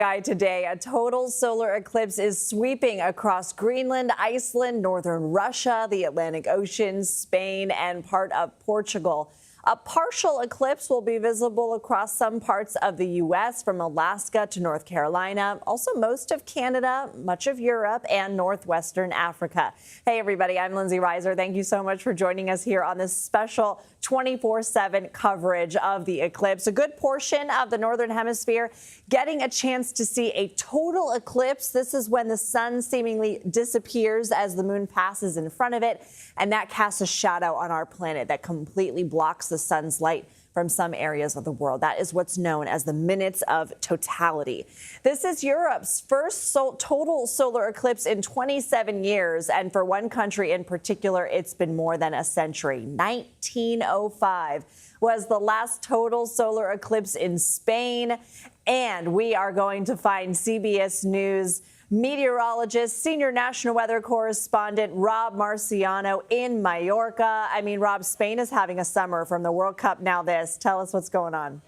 Today, a total solar eclipse is sweeping across Greenland, Iceland, northern Russia, the Atlantic Ocean, Spain, and part of Portugal. A partial eclipse will be visible across some parts of the U.S., from Alaska to North Carolina, also most of Canada, much of Europe, and northwestern Africa. Hey, everybody, I'm Lindsay Reiser. Thank you so much for joining us here on this special 24/7 coverage of the eclipse. A good portion of the northern hemisphere getting a chance to see a total eclipse. This is when the sun seemingly disappears as the moon passes in front of it, and that casts a shadow on our planet that completely blocks the sun's light from some areas of the world. That is what's known as the minutes of totality. This is Europe's first total solar eclipse in 27 years. And for one country in particular, it's been more than a century. 1905 was the last total solar eclipse in Spain. And we are going to find CBS News meteorologist, senior national weather correspondent Rob Marciano in Mallorca. I mean, Rob, Spain is having a summer from the World Cup. Now this. Tell us what's going on.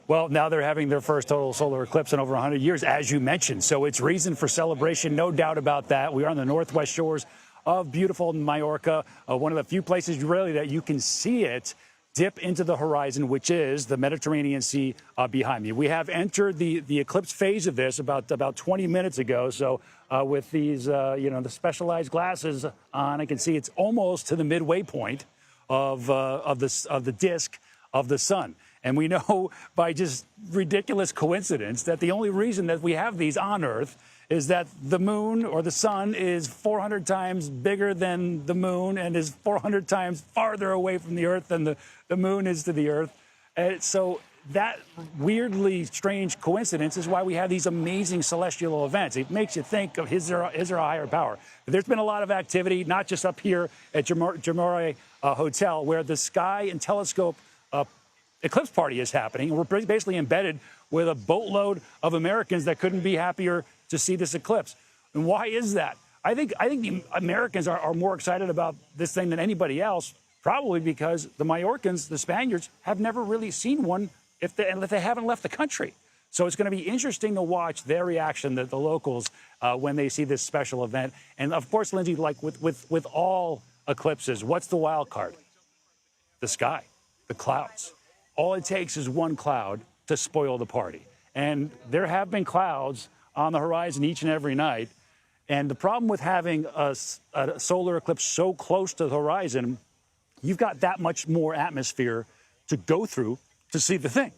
Well, now they're having their first total solar eclipse in over 100 years, as you mentioned. So it's reason for celebration, no doubt about that. We are on the northwest shores of beautiful Mallorca, one of the few places really that you can see it dip into the horizon, which is the Mediterranean Sea behind me. We have entered the eclipse phase of this about 20 minutes ago. So with these, the specialized glasses on, I can see it's almost to the midway point of the disk of the sun. And we know by just ridiculous coincidence that the only reason that we have these on Earth is that the moon or the sun is 400 times bigger than the moon and is 400 times farther away from the Earth than the moon is to the Earth. And so that weirdly strange coincidence is why we have these amazing celestial events. It makes you think of is there a higher power? But there's been a lot of activity, not just up here at Jamore Hotel, where the Sky and Telescope eclipse party is happening. We're basically embedded with a boatload of Americans that couldn't be happier to see this eclipse. And why is that? I think the Americans are more excited about this thing than anybody else, probably because the Mallorcans, the Spaniards, have never really seen one if they haven't left the country. So it's going to be interesting to watch their reaction, the locals, when they see this special event. And of course, Lindsay, like with all eclipses, what's the wild card? The sky, the clouds. All it takes is one cloud to spoil the party. And there have been clouds on the horizon each and every night. And the problem with having a solar eclipse so close to the horizon, you've got that much more atmosphere to go through to see the thing.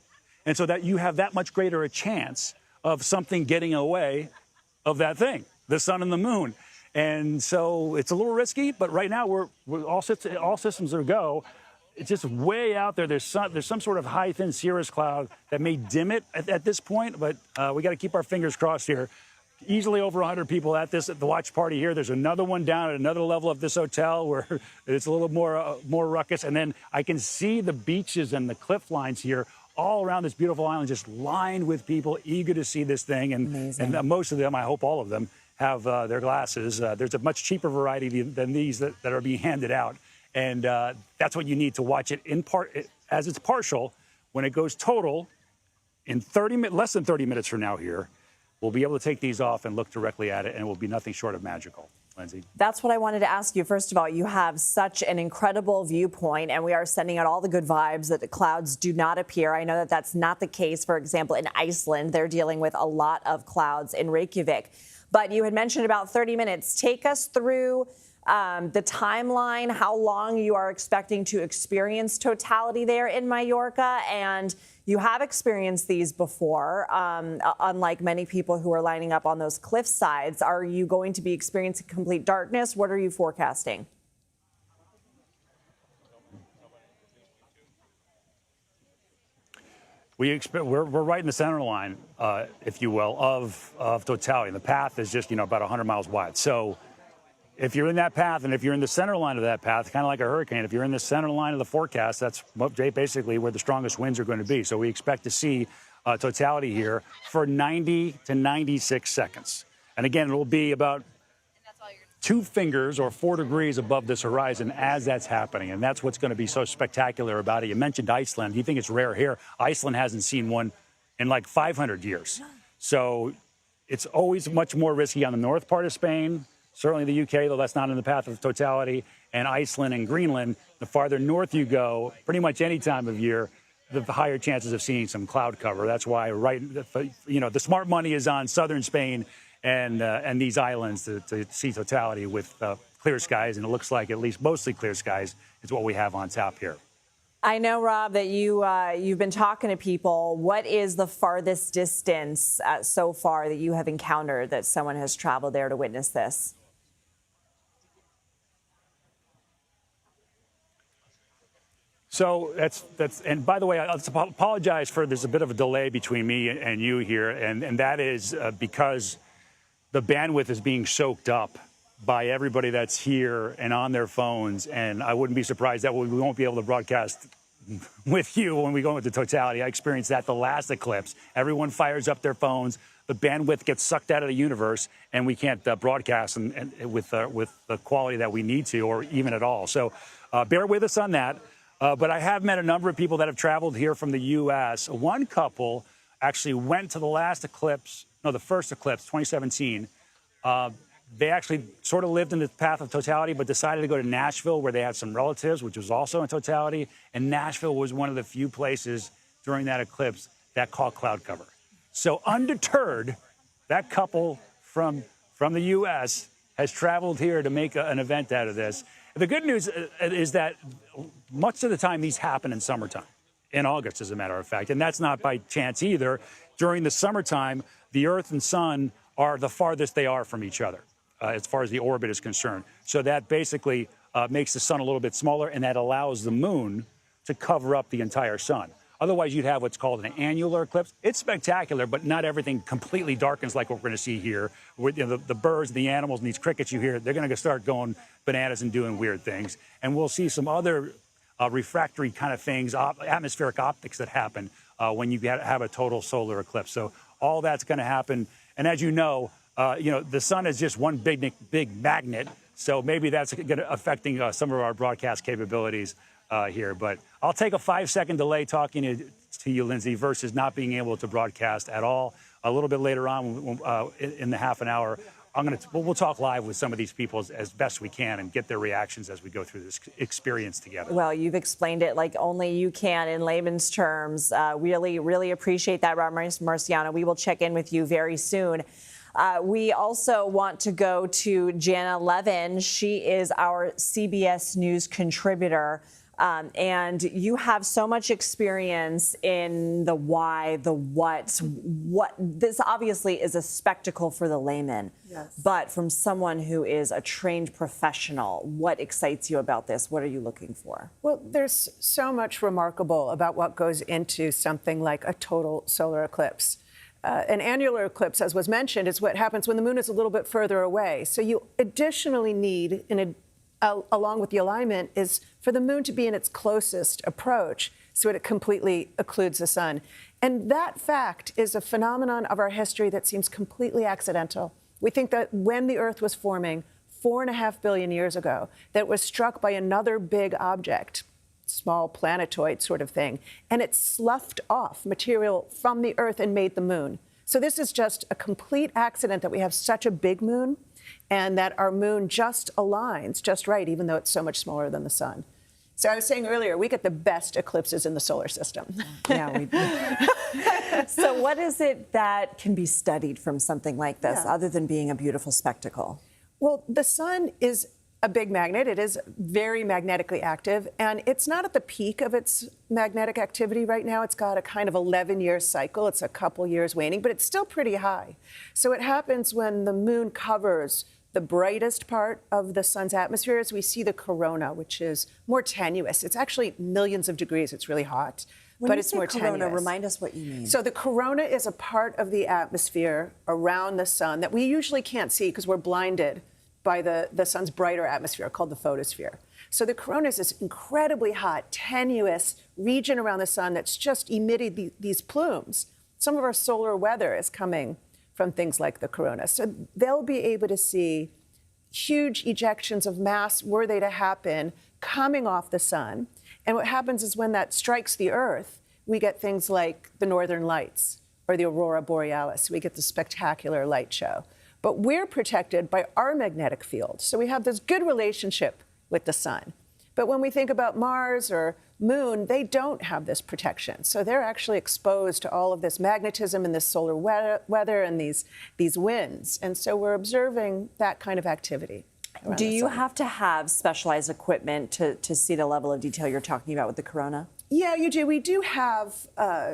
And so that you have that much greater a chance of something getting away of that thing, the sun and the moon. And so it's a little risky, but right now we're all systems are go. It's just way out there. There's some sort of high, thin cirrus cloud that may dim it at this point, but we got to keep our fingers crossed here. Easily over 100 people at the watch party here. There's another one down at another level of this hotel where it's a little more ruckus. And then I can see the beaches and the cliff lines here all around this beautiful island, just lined with people eager to see this thing. And most of them, I hope all of them, have their glasses. There's a much cheaper variety than these that are being handed out. And that's what you need to watch it in part as it's partial. When it goes total, in less than 30 minutes from now here, we'll be able to take these off and look directly at it, and it will be nothing short of magical. Lindsay? That's what I wanted to ask you. First of all, you have such an incredible viewpoint, and we are sending out all the good vibes that the clouds do not appear. I know that that's not the case, for example, in Iceland. They're dealing with a lot of clouds in Reykjavik. But you had mentioned about 30 minutes. Take us through the timeline, how long you are expecting to experience totality there in Mallorca. And you have experienced these before, unlike many people who are lining up on those cliff sides. Are you going to be experiencing complete darkness? What are you forecasting? We're right in the center line, if you will, of totality. And the path is just, about 100 miles wide. So if you're in that path, and if you're in the center line of that path, kind of like a hurricane, if you're in the center line of the forecast, that's basically where the strongest winds are going to be. So we expect to see totality here for 90 to 96 seconds. And again, it will be about 2 fingers or 4 degrees above this horizon as that's happening. And that's what's going to be so spectacular about it. You mentioned Iceland. You think it's rare here. Iceland hasn't seen one in like 500 years. So it's always much more risky on the north part of Spain, certainly the UK, though that's not in the path of totality, and Iceland and Greenland. The farther north you go, pretty much any time of year, the higher chances of seeing some cloud cover. That's why, the smart money is on southern Spain and these islands to see totality with clear skies, and it looks like at least mostly clear skies is what we have on tap here. I know, Rob, that you've been talking to people. What is the farthest distance so far that you have encountered that someone has traveled there to witness this? So that's and by the way, I apologize for there's a bit of a delay between me and you here, and that is because the bandwidth is being soaked up by everybody that's here and on their phones, and I wouldn't be surprised that we won't be able to broadcast with you when we go into totality. I experienced that the last eclipse. Everyone fires up their phones, the bandwidth gets sucked out of the universe, and we can't broadcast and with the quality that we need to, or even at all. So bear with us on that. But I have met a number of people that have traveled here from the U.S. One couple actually went to the first eclipse, 2017. They actually sort of lived in the path of totality, but decided to go to Nashville, where they had some relatives, which was also in totality. And Nashville was one of the few places during that eclipse that caught cloud cover. So undeterred, that couple from the U.S. has traveled here to make an event out of this. The good news is that much of the time these happen in summertime, in August, as a matter of fact. And that's not by chance either. During the summertime, the Earth and Sun are the farthest they are from each other, as far as the orbit is concerned. So that basically makes the sun a little bit smaller, and that allows the moon to cover up the entire sun. Otherwise, you'd have what's called an annular eclipse. It's spectacular, but not everything completely darkens like what we're going to see here. The birds, the animals, and these crickets you hear, they're going to start going bananas and doing weird things. And we'll see some other refractory kind of things, atmospheric optics that happen when you have a total solar eclipse. So all that's going to happen. And as you know, the sun is just one big magnet. So maybe that's affecting some of our broadcast capabilities here. But I'll take a 5-second delay talking to you, Lindsay, versus not being able to broadcast at all. A little bit later on, in the half an hour, we'll talk live with some of these people as best we can and get their reactions as we go through this experience together. Well, you've explained it like only you can in layman's terms. Really appreciate that, Rob Marciano. We will check in with you very soon. We also want to go to Jana Levin. She is our CBS News contributor. And you have so much experience in the why, the what. This obviously is a spectacle for the layman. Yes. But from someone who is a trained professional, what excites you about this? What are you looking for? Well, there's so much remarkable about what goes into something like a total solar eclipse. An annular eclipse, as was mentioned, is what happens when the moon is a little bit further away. So you additionally need, along with the alignment, is for the moon to be in its closest approach so it completely occludes the sun. And that fact is a phenomenon of our history that seems completely accidental. We think that when the Earth was forming 4.5 billion years ago, that it was struck by another big object, small planetoid sort of thing, and it sloughed off material from the Earth and made the moon. So this is just a complete accident that we have such a big moon and that our moon just aligns just right, even though it's so much smaller than the sun. So I was saying earlier, we get the best eclipses in the solar system. Yeah, we do. So what is it that can be studied from something like this, other than being a beautiful spectacle? Well, the sun is a big magnet. It is very magnetically active, and it's not at the peak of its magnetic activity right now. It's got a kind of 11-year cycle. It's a couple years waning, but it's still pretty high. So it happens when the moon covers the brightest part of the sun's atmosphere as we see the corona, which is more tenuous. It's actually millions of degrees. It's really hot, but it's more tenuous. Corona, remind us what you mean. So the corona is a part of the atmosphere around the sun that we usually can't see because we're blinded by the sun's brighter atmosphere called the photosphere. So the corona is this incredibly hot, tenuous region around the sun that's just emitting these plumes. Some of our solar weather is coming from things like the corona. So they'll be able to see huge ejections of mass, were they to happen, coming off the sun. And what happens is when that strikes the Earth, we get things like the Northern Lights or the aurora borealis. We get the spectacular light show. But we're protected by our magnetic field. So we have this good relationship with the sun. But when we think about Mars or Moon, they don't have this protection. So they're actually exposed to all of this magnetism and this solar weather and these winds. And so we're observing that kind of activity. Do you have to have specialized equipment to see the level of detail you're talking about with the corona? Yeah, you do. We do have,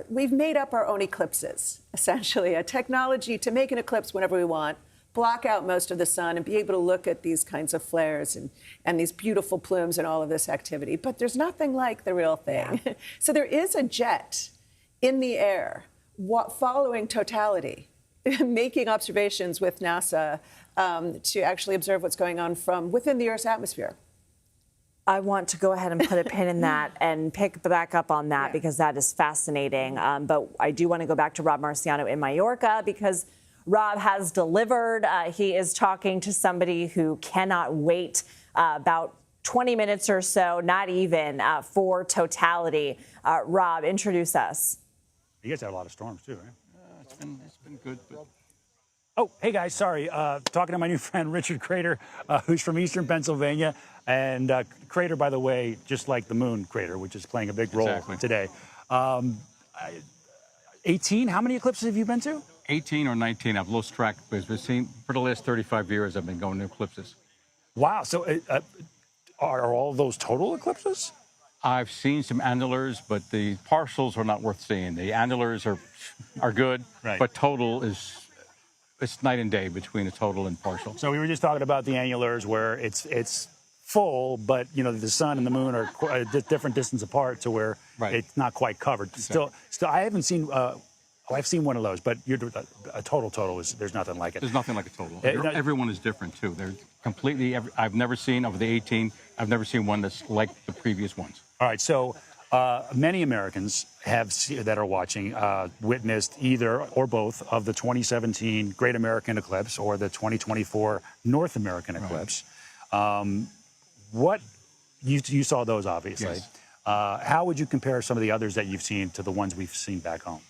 we've made up our own eclipses, essentially, a technology to make an eclipse whenever we want, block out most of the sun and be able to look at these kinds of flares and these beautiful plumes and all of this activity. But there's nothing like the real thing. Yeah. So there is a jet in the air following totality, making observations with NASA to actually observe what's going on from within the Earth's atmosphere. I want to go ahead and put a pin in that and pick back up on that because that is fascinating. But I do want to go back to Rob Marciano in Mallorca because Rob has delivered. He is talking to somebody who cannot wait about 20 minutes or so, not even, for totality. Rob, introduce us. You guys had a lot of storms too, right? It's been good. But... Oh, hey guys, sorry. Talking to my new friend Richard Crater, who's from Eastern Pennsylvania. And Crater, by the way, just like the moon crater, which is playing a big role today. 18, how many eclipses have you been to? 18 or 19, I've lost track, because we've seen, for the last 35 years, I've been going to eclipses. Wow, so are all those total eclipses? I've seen some annulars, but the partials are not worth seeing. The annulars are good, but total it's night and day between a total and partial. So we were just talking about the annulars where it's full, but you know the sun and the moon are a different distance apart to where it's not quite covered. Exactly. Still, I haven't seen. I've seen one of those, but a total is there's nothing like it. There's nothing like a total. Everyone is different too. They're completely. I've never seen of the 18. I've never seen one that's like the previous ones. All right, so many Americans that are watching witnessed either or both of the 2017 Great American Eclipse or the 2024 North American Eclipse. What you saw those, obviously. Yes. How would you compare some of the others that you've seen to the ones we've seen back home?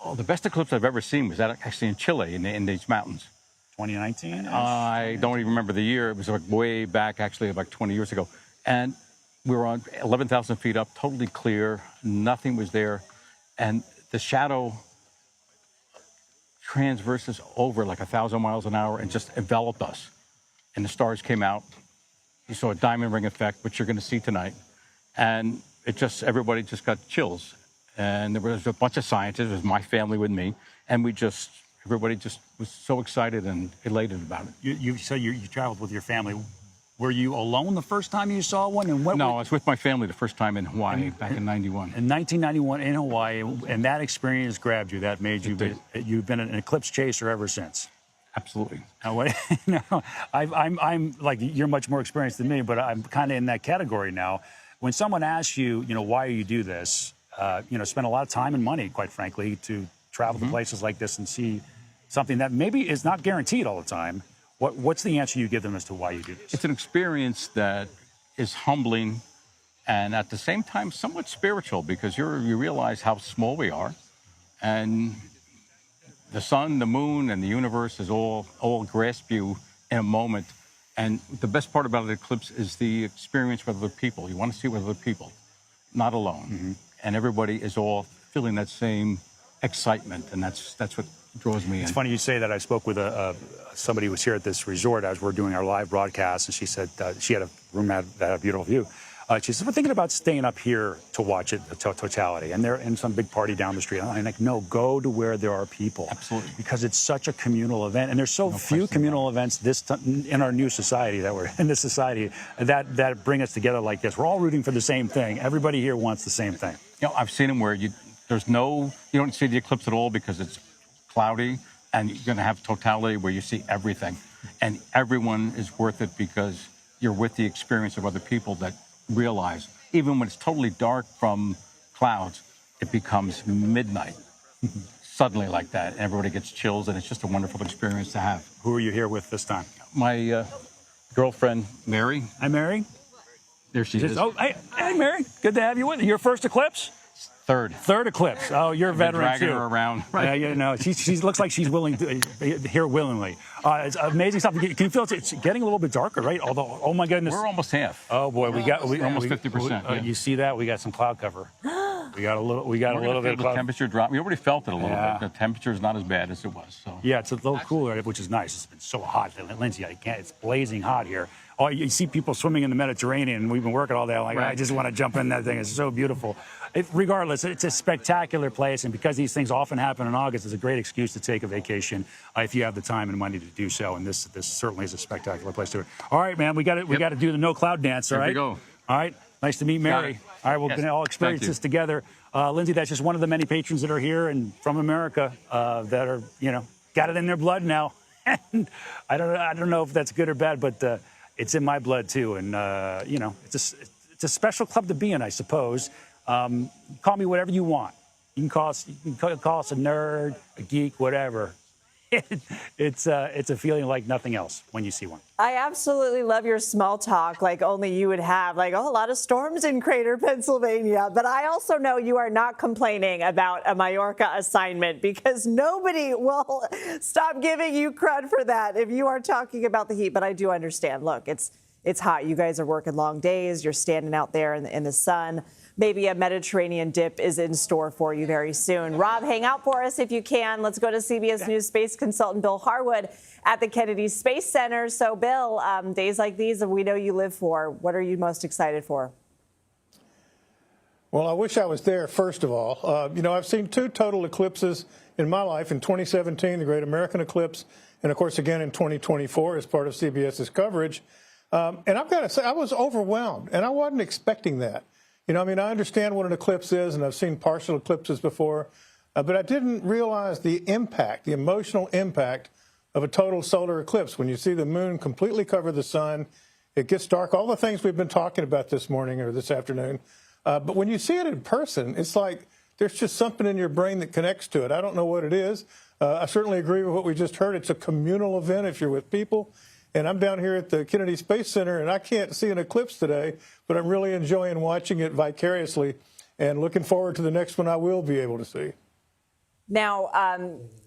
Oh, the best eclipse I've ever seen was actually in Chile, in these mountains. 2019? I don't even remember the year. It was like way back, actually, like 20 years ago. And we were on 11,000 feet up, totally clear. Nothing was there. And the shadow transverses over like 1,000 miles an hour and just enveloped us. And the stars came out. You saw a diamond ring effect, which you're going to see tonight. And everybody just got chills. And there was a bunch of scientists, it was my family with me, and everybody just was so excited and elated about it. You traveled with your family. Were you alone the first time you saw one? And No, I was with my family the first time in Hawaii back in 91. In 1991 in Hawaii, and that experience grabbed you. That made you, you've been an eclipse chaser ever since. Absolutely. Now, I'm like, you're much more experienced than me, but I'm kind of in that category now. When someone asks you, why you do this, spend a lot of time and money, quite frankly, to travel to places like this and see something that maybe is not guaranteed all the time. What's the answer you give them as to why you do this? It's an experience that is humbling and at the same time somewhat spiritual, because you realize how small we are, and the sun, the moon, and the universe is all grasp you in a moment. And the best part about an eclipse is the experience with other people. You want to see with other people, not alone. And everybody is all feeling that same excitement, and that's what draws me in. It's funny you say that. I spoke with somebody who was here at this resort as we're doing our live broadcast, and she said she had a room that had a beautiful view. She said, we're thinking about staying up here to watch it, the totality. And they're in some big party down the street. I'm like, no, go to where there are people. Absolutely. Because it's such a communal event. And there's so few communal events in our new society that we're in this society that bring us together like this. We're all rooting for the same thing. Everybody here wants the same thing. I've seen them where you don't see the eclipse at all because it's cloudy, and you're going to have totality where you see everything. And everyone is worth it because you're with the experience of other people that realize, even when it's totally dark from clouds, it becomes midnight. suddenly like that. And everybody gets chills, and it's just a wonderful experience to have. Who are you here with this time? My girlfriend, Mary. Hi, Mary. There she is. Oh, hey, Mary. Good to have you with me. Your first eclipse? Third eclipse. Oh, you're a veteran dragging too. her around. Yeah, you know, she looks like she's willing to here willingly. It's amazing stuff. Can you feel it's getting a little bit darker, right? Although, oh my goodness, We're almost half. oh boy, We're almost 50%. Yeah. You see that? We got some cloud cover. We got a little We're bit gonna of feel the cloud. temperature drop. We already felt it a little Yeah. bit. The temperature is not as bad as it was. So. Yeah, it's a little cooler, which is nice. It's been so hot, Lindsay. It's blazing hot here. Oh, you see people swimming in the Mediterranean, and we've been working all day. I'm like, Right. I just want to jump in that thing. It's so beautiful. Regardless, it's a spectacular place, and because these things often happen in August, it's a great excuse to take a vacation if you have the time and money to do so. And this certainly is a spectacular place to do it. All right, man, we got to do the no cloud dance. All Here right. we go. All right. Nice to meet Mary. it. All right, we're Yes. going to all experience Thank you. this together. Lindsay, that's just one of the many patrons that are here and from America that are, got it in their blood now. And I don't know if that's good or bad, but it's in my blood too. And it's a special club to be in, I suppose. Call me whatever you want. You can call us a nerd, a geek, whatever. It's a feeling like nothing else when you see one. I absolutely love your small talk, like only you would have, like, oh, a lot of storms in Crater, Pennsylvania. But I also know you are not complaining about a Mallorca assignment because nobody will stop giving you crud for that if you are talking about the heat. But I do understand. Look, it's hot. You guys are working long days. You're standing out there in the sun. Maybe a Mediterranean dip is in store for you very soon. Rob, hang out for us if you can. Let's go to CBS News space consultant Bill Harwood at the Kennedy Space Center. So, Bill, days like these, we know you live for. What are you most excited for? Well, I wish I was there, first of all. I've seen two total eclipses in my life, in 2017, the Great American Eclipse, and, of course, again in 2024 as part of CBS's coverage. And I've got to say, I was overwhelmed, and I wasn't expecting that. I understand what an eclipse is, and I've seen partial eclipses before, but I didn't realize the impact, the emotional impact of a total solar eclipse. When you see the moon completely cover the sun, it gets dark, all the things we've been talking about this morning or this afternoon. But when you see it in person, it's like there's just something in your brain that connects to it. I don't know what it is. I certainly agree with what we just heard. It's a communal event if you're with people. And I'm down here at the Kennedy Space Center, and I can't see an eclipse today, but I'm really enjoying watching it vicariously and looking forward to the next one I will be able to see. Now,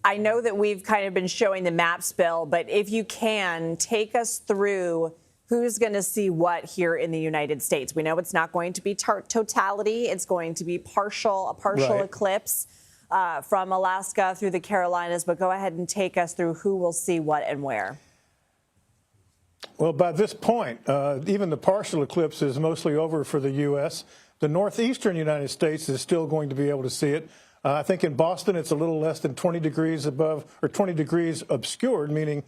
I know that we've kind of been showing the maps, Bill, but if you can, take us through who's going to see what here in the United States. We know it's not going to be totality. It's going to be a partial Right. eclipse from Alaska through the Carolinas. But go ahead and take us through who will see what and where. Well, by this point, even the partial eclipse is mostly over for the U.S. The northeastern United States is still going to be able to see it. I think in Boston, it's a little less than 20 degrees above, or 20 degrees obscured, meaning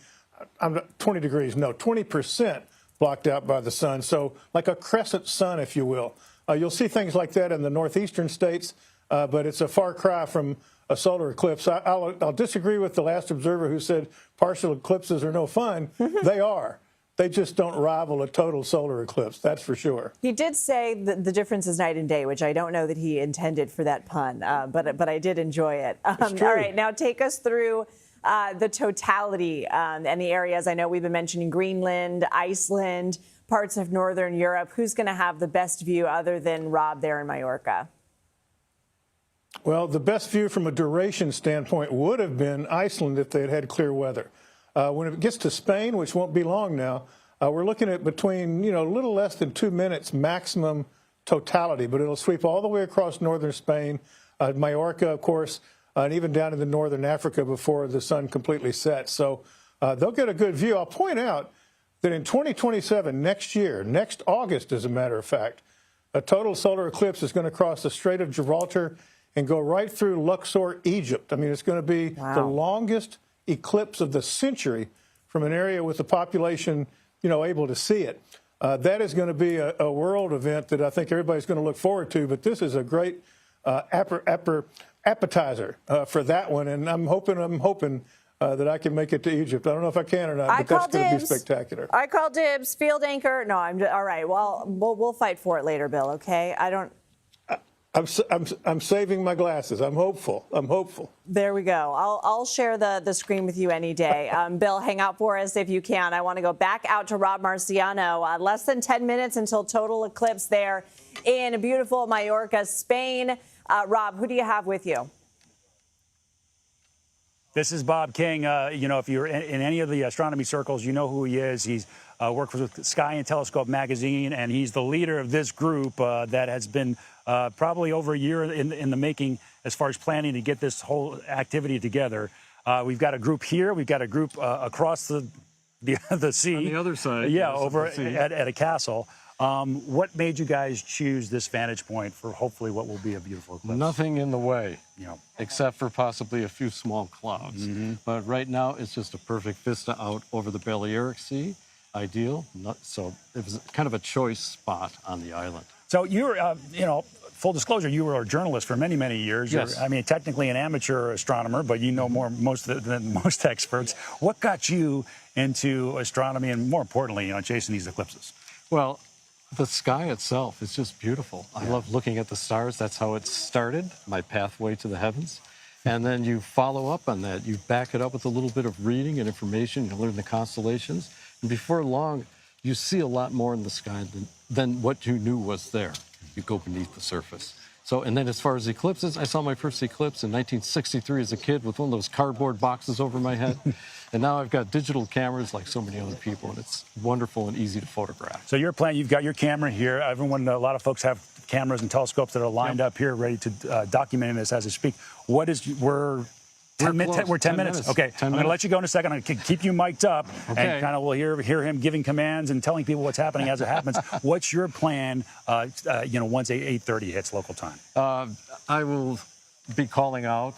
20% blocked out by the sun. So like a crescent sun, if you will. You'll see things like that in the northeastern states, but it's a far cry from a solar eclipse. I'll disagree with the last observer who said partial eclipses are no fun. They are. They just don't rival a total solar eclipse, that's for sure. He did say that the difference is night and day, which I don't know that he intended for that pun, but I did enjoy it. All right, now take us through the totality and the areas. I know we've been mentioning Greenland, Iceland, parts of Northern Europe. Who's going to have the best view other than Rob there in Mallorca? Well, the best view from a duration standpoint would have been Iceland if they had had clear weather. When it gets to Spain, which won't be long now, we're looking at between, a little less than 2 minutes maximum totality, but it'll sweep all the way across northern Spain, Mallorca, of course, and even down into northern Africa before the sun completely sets. So they'll get a good view. I'll point out that in 2027, next year, next August, as a matter of fact, a total solar eclipse is going to cross the Strait of Gibraltar and go right through Luxor, Egypt. I mean, it's going to be the longest eclipse of the century from an area with the population, able to see it. That is going to be a world event that I think everybody's going to look forward to. But this is a great appetizer for that one, and I'm hoping that I can make it to Egypt. I don't know if I can or not, but that's going to be spectacular. I call dibs. Field anchor. No, I'm all right. Well, we'll fight for it later, Bill. Okay. I'm saving my glasses. I'm hopeful. I'm hopeful. There we go. I'll share the screen with you any day. Bill, hang out for us if you can. I want to go back out to Rob Marciano. Less than 10 minutes until total eclipse there in beautiful Majorca, Spain. Rob, who do you have with you? This is Bob King. If you're in any of the astronomy circles, you know who he is. He's worked with Sky and Telescope magazine, and he's the leader of this group that has been probably over a year in the making as far as planning to get this whole activity together. We've got a group here. We've got a group across the sea. On the other side. Yeah, yes, over at a castle. What made you guys choose this vantage point for hopefully what will be a beautiful eclipse? Nothing in the way, except for possibly a few small clouds. But right now, it's just a perfect vista out over the Balearic Sea. Ideal. So it was kind of a choice spot on the island. So you were, full disclosure, you were a journalist for many, many years. Yes. You're, technically an amateur astronomer, but you know more than most experts. What got you into astronomy and, more importantly, chasing these eclipses? Well, the sky itself is just beautiful. I love looking at the stars. That's how it started, my pathway to the heavens. And then you follow up on that. You back it up with a little bit of reading and information. You learn the constellations. And before long, you see a lot more in the sky than what you knew was there. You go beneath the surface. So, and then as far as eclipses, I saw my first eclipse in 1963 as a kid with one of those cardboard boxes over my head. And now I've got digital cameras like so many other people, and it's wonderful and easy to photograph. So you're playing, you've got your camera here. A lot of folks have cameras and telescopes that are lined up here, ready to document this as I speak. We're 10 minutes. Okay, I'm going to let you go in a second. I'm going to keep you mic'd up, and kind of we'll hear him giving commands and telling people what's happening as it happens. What's your plan, once 8:30 hits local time? I will be calling out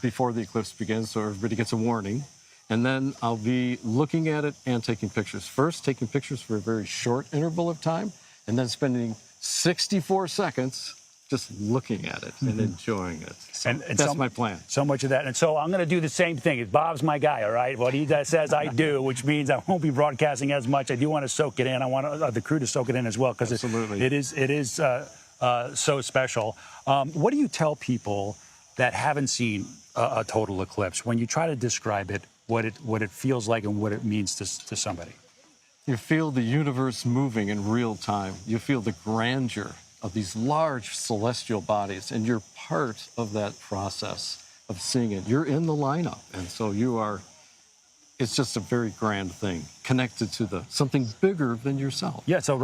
before the eclipse begins, so everybody gets a warning. And then I'll be looking at it and taking pictures. First, taking pictures for a very short interval of time, and then spending 64 seconds just looking at it and enjoying it. So and that's my plan. So much of that. And so I'm going to do the same thing. Bob's my guy, all right? What he says, I do, which means I won't be broadcasting as much. I do want to soak it in. I want the crew to soak it in as well, because it is so special. What do you tell people that haven't seen a total eclipse when you try to describe it, what it feels like and what it means to somebody? You feel the universe moving in real time. You feel the grandeur of these large celestial bodies, and you're part of that process of seeing it. You're in the lineup, and so you are. It's just a very grand thing, connected to something bigger than yourself. Yeah, so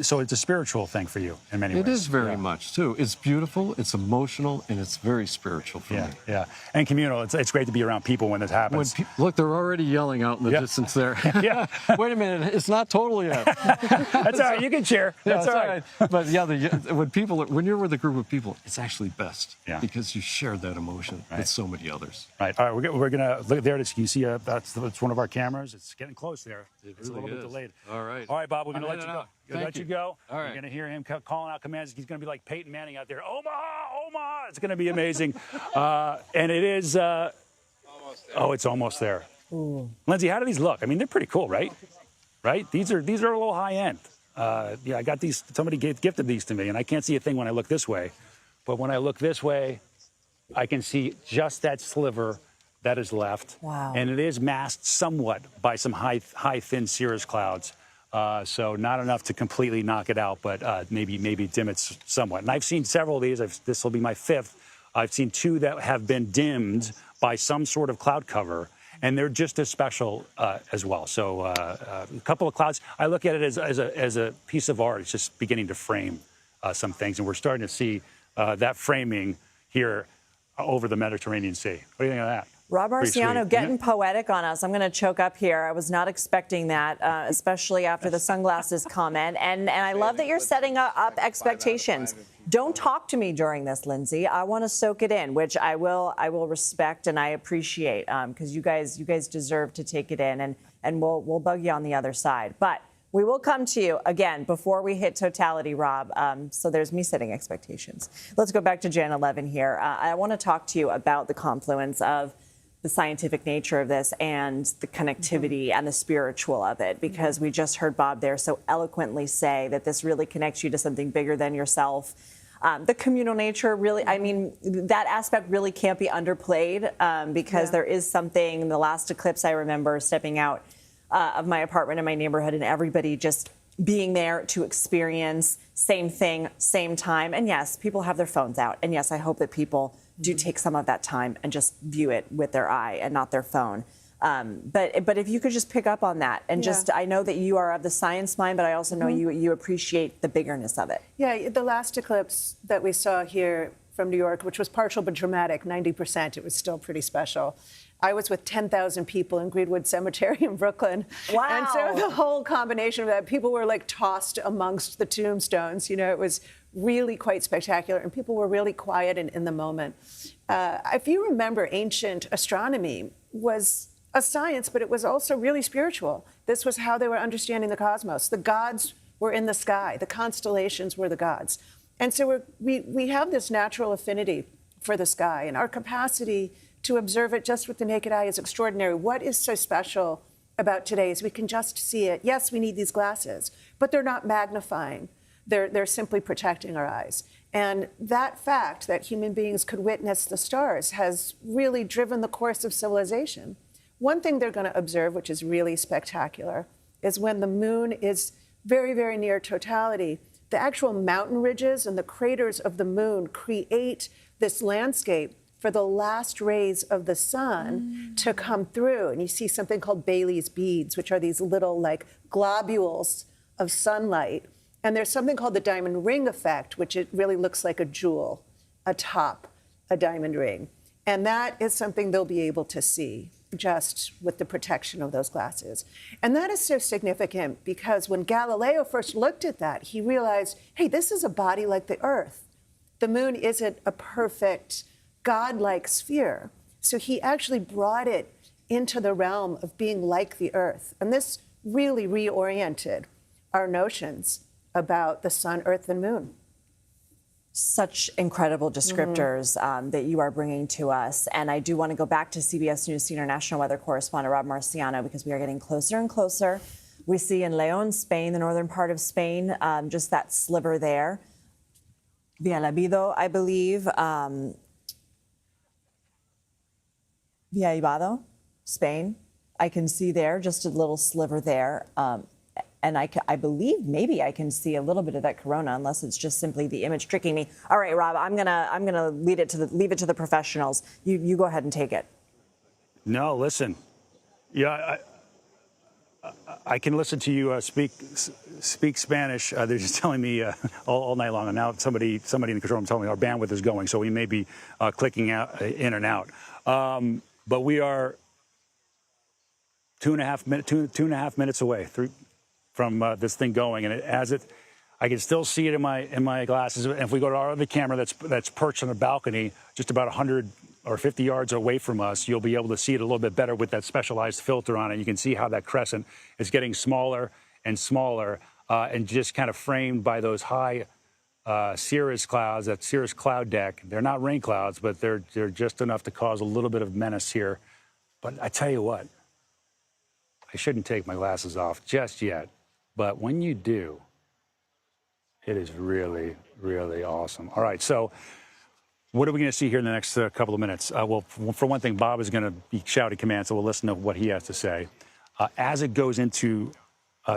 so it's a spiritual thing for you in many ways. It is very much, too. It's beautiful, it's emotional, and it's very spiritual for me. Yeah, and communal. It's great to be around people when this happens. Look, they're already yelling out in the distance there. Yeah. Wait a minute, it's not total yet. That's all right, you can cheer. That's all right. But yeah, when you're with a group of people, it's actually best because you share that emotion with so many others. Right, all right, we're going to look there. You see, that's one of our cameras. It's getting close there. It's really a little bit delayed. All right. All right, Bob, we're going to let you go. Let you go. All right. You're going to hear him calling out commands. He's going to be like Peyton Manning out there. Omaha, Omaha. It's going to be amazing. And it is, almost there. Oh, it's almost there. Ooh. Lindsay, how do these look? I mean, they're pretty cool, right? Right? These are a little high end. I got these, somebody gifted these to me, and I can't see a thing when I look this way. But when I look this way, I can see just that sliver that is left. Wow. And it is masked somewhat by some high thin cirrus clouds. So not enough to completely knock it out, but maybe dim it somewhat. And I've seen several of these. This will be my fifth. I've seen two that have been dimmed by some sort of cloud cover, and they're just as special as well. So a couple of clouds. I look at it as a piece of art. It's just beginning to frame some things, and we're starting to see that framing here over the Mediterranean Sea. What do you think of that? Rob Marciano getting poetic on us. I'm going to choke up here. I was not expecting that, especially after the sunglasses comment. And I love that you're setting up expectations. Don't talk to me during this, Lindsay. I want to soak it in, which I will respect and I appreciate, because you guys deserve to take it in, and we'll bug you on the other side. But we will come to you again before we hit totality, Rob. So there's me setting expectations. Let's go back to Jan 11 here. I want to talk to you about the confluence of the scientific nature of this and the connectivity and the spiritual of it, because we just heard Bob there so eloquently say that this really connects you to something bigger than yourself. The communal nature really, I mean, that aspect really can't be underplayed because there is something, in the last eclipse I remember stepping out of my apartment in my neighborhood and everybody just being there to experience same thing, same time. And yes, people have their phones out. And yes, I hope that people do take some of that time and just view it with their eye and not their phone. But if you could just pick up on that and just, I know that you are of the science mind, but I also know you appreciate the biggerness of it. Yeah, the last eclipse that we saw here from New York, which was partial but dramatic, 90%, it was still pretty special. I was with 10,000 people in Greenwood Cemetery in Brooklyn. Wow. And so the whole combination of that, people were like tossed amongst the tombstones. You know, it was really quite spectacular, and people were really quiet and in the moment. If you remember, ancient astronomy was a science, but it was also really spiritual. This was how they were understanding the cosmos. The gods were in the sky. The constellations were the gods. And so we have this natural affinity for the sky, and our capacity to observe it just with the naked eye is extraordinary. What is so special about today is we can just see it. Yes, we need these glasses, but they're not magnifying. They're simply protecting our eyes. And that fact that human beings could witness the stars has really driven the course of civilization. One thing they're going to observe, which is really spectacular, is when the moon is very, very near totality, the actual mountain ridges and the craters of the moon create this landscape for the last rays of the sun to come through. And you see something called Bailey's beads, which are these little like globules of sunlight. And there's something called the diamond ring effect, which it really looks like a jewel atop a diamond ring. And that is something they'll be able to see just with the protection of those glasses. And that is so significant because when Galileo first looked at that, he realized, hey, this is a body like the Earth. The moon isn't a perfect God-like sphere. So he actually brought it into the realm of being like the Earth. And this really reoriented our notions about the sun, Earth, and moon. Such incredible descriptors that you are bringing to us. And I do want to go back to CBS News Senior National Weather Correspondent Rob Marciano because we are getting closer and closer. We see in León, Spain, the northern part of Spain, just that sliver there. Villalbido, I believe. Villalbado, Spain. I can see there, just a little sliver there. And I believe maybe I can see a little bit of that corona, unless it's just simply the image tricking me. All right, Rob, I'm gonna leave it to the professionals. You go ahead and take it. No, listen. Yeah, I can listen to you speak Spanish. They're just telling me all night long. And now somebody in the control room telling me our bandwidth is going, so we may be clicking out in and out. But we are 2.5 minutes away from this thing going, and I can still see it in my glasses. And if we go to our other camera that's perched on the balcony, just about 100 or 50 yards away from us, you'll be able to see it a little bit better with that specialized filter on it. You can see how that crescent is getting smaller and smaller, and just kind of framed by those high cirrus clouds, that cirrus cloud deck. They're not rain clouds, but they're just enough to cause a little bit of menace here. But I tell you what, I shouldn't take my glasses off just yet. But when you do, it is really, really awesome. All right, so what are we going to see here in the next couple of minutes? Well, for one thing, Bob is going to be shouting commands, so we'll listen to what he has to say. As it goes into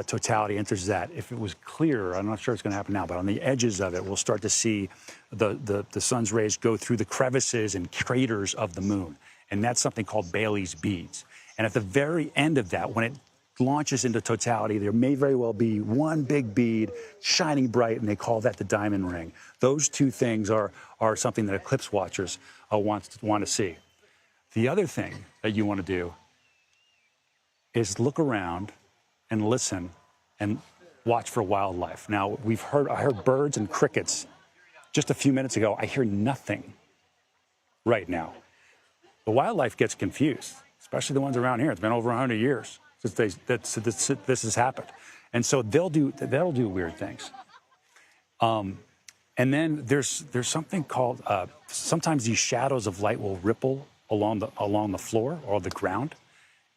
totality, enters that, if it was clearer, I'm not sure it's going to happen now, but on the edges of it, we'll start to see the sun's rays go through the crevices and craters of the moon. And that's something called Bailey's beads. And at the very end of that, when it launches into totality, there may very well be one big bead shining bright, and they call that the diamond ring. Those two things are something that eclipse watchers want to see. The other thing that you want to do is look around and listen and watch for wildlife. Now, I heard birds and crickets just a few minutes ago. I hear nothing right now. The wildlife gets confused, especially the ones around here. It's been over 100 years since this has happened. And so they'll do weird things. And then there's something called, sometimes these shadows of light will ripple along the floor or the ground.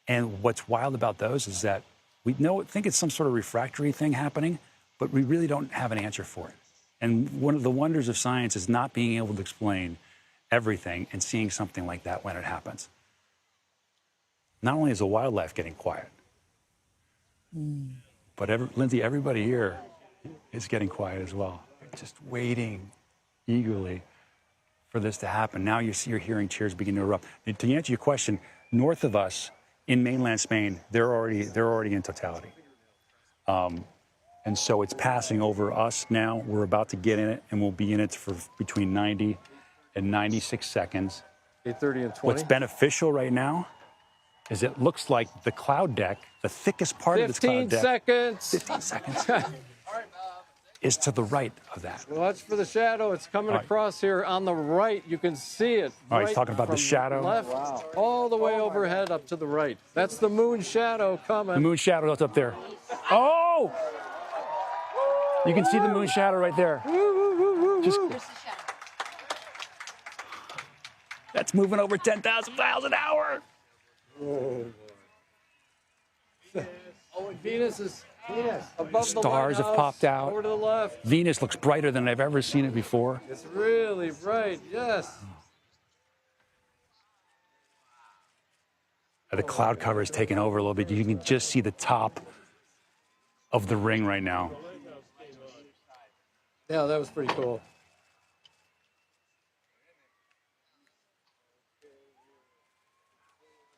And what's wild about those is that we think it's some sort of refractory thing happening, but we really don't have an answer for it. And one of the wonders of science is not being able to explain everything and seeing something like that when it happens. Not only is the wildlife getting quiet, but Lindsay, everybody here is getting quiet as well, just waiting eagerly for this to happen. Now you're hearing cheers begin to erupt. To answer your question, north of us in mainland Spain, they're already in totality. And so it's passing over us now. We're about to get in it, and we'll be in it for between 90 and 96 seconds. 8:30 and 20. What's beneficial right now is it looks like the cloud deck, the thickest part of this cloud deck, 15 seconds, is to the right of that. Watch for the shadow. It's coming across here on the right. You can see it. All right, he's talking about the shadow. Left, all the way overhead up to the right. That's the moon shadow coming. The moon shadow is up there. Oh! You can see the moon shadow right there. Just, that's moving over 10,000 miles an hour. Oh, Venus is above the Stars have popped out. Over to the left. Venus looks brighter than I've ever seen it before. It's really bright, yes. The cloud cover is taking over a little bit. You can just see the top of the ring right now. Yeah, that was pretty cool.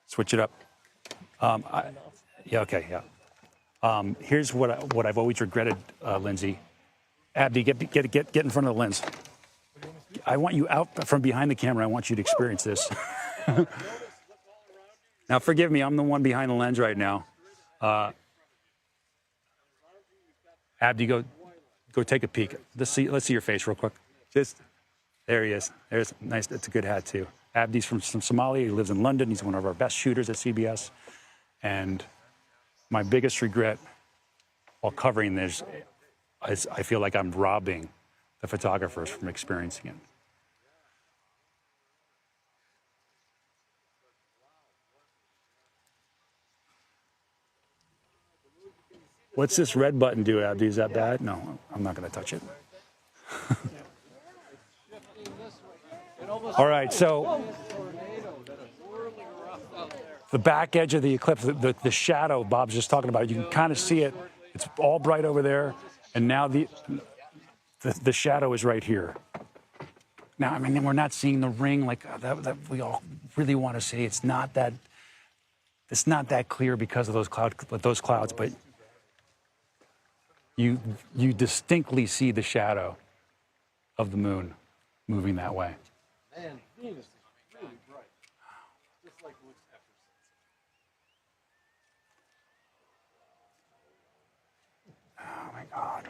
Switch it up. Here's what I've always regretted, Lindsay. Abdi, get in front of the lens. I want you out from behind the camera. I want you to experience this. Now, forgive me. I'm the one behind the lens right now. Abdi, go take a peek. Let's see your face real quick. There he is. There's nice. That's a good hat too. Abdi's from Somalia. He lives in London. He's one of our best shooters at CBS. And my biggest regret while covering this is I feel like I'm robbing the photographers from experiencing it. What's this red button do, Abdi? Is that bad? No, I'm not going to touch it. All right, so the back edge of the eclipse, the shadow Bob's just talking about, you can kind of see it. It's all bright over there, and now the shadow is right here. Now, I mean, we're not seeing the ring like that we all really want to see. It's not that clear because of those clouds, but you distinctly see the shadow of the moon moving that way. Man, Venus is really bright. Just like it looks after sunset. Oh my God.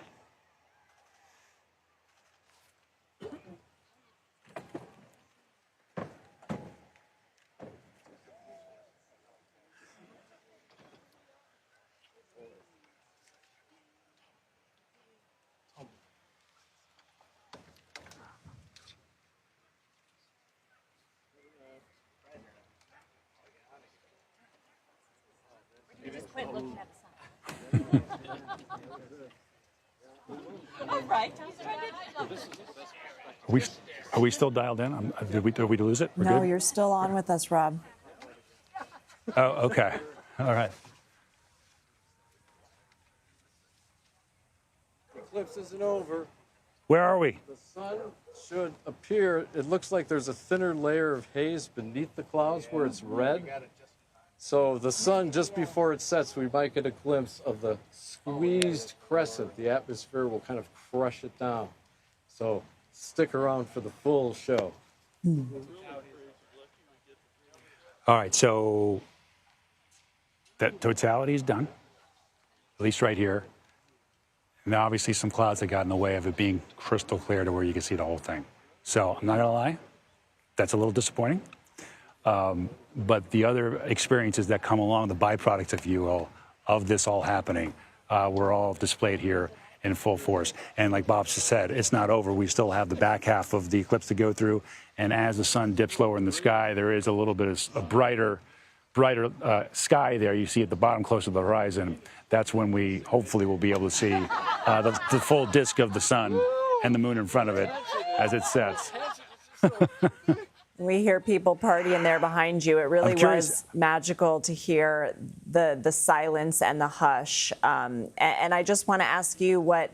Quit looking at the sun. All right. Are we still dialed in? Did we lose it? We're No, good? you're still on with us, Rob. Oh, okay. All right. Eclipse isn't over. Where are we? The sun should appear. It looks like there's a thinner layer of haze beneath the clouds where it's red. So the sun, just before it sets, we might get a glimpse of the squeezed crescent. The atmosphere will kind of crush it down. So stick around for the full show. All right, so that totality is done, at least right here. And obviously some clouds that got in the way of it being crystal clear to where you can see the whole thing. So I'm not gonna lie, that's a little disappointing. But the other experiences that come along, the byproducts, if you will, of this all happening, were all displayed here in full force. And like Bob said, it's not over. We still have the back half of the eclipse to go through. And as the sun dips lower in the sky, there is a little bit of a brighter sky there. You see at the bottom, close to the horizon. That's when we hopefully will be able to see the full disk of the sun and the moon in front of it as it sets. We hear people partying there behind you. It really I'm curious. was magical to hear the silence and the hush. And I just want to ask you what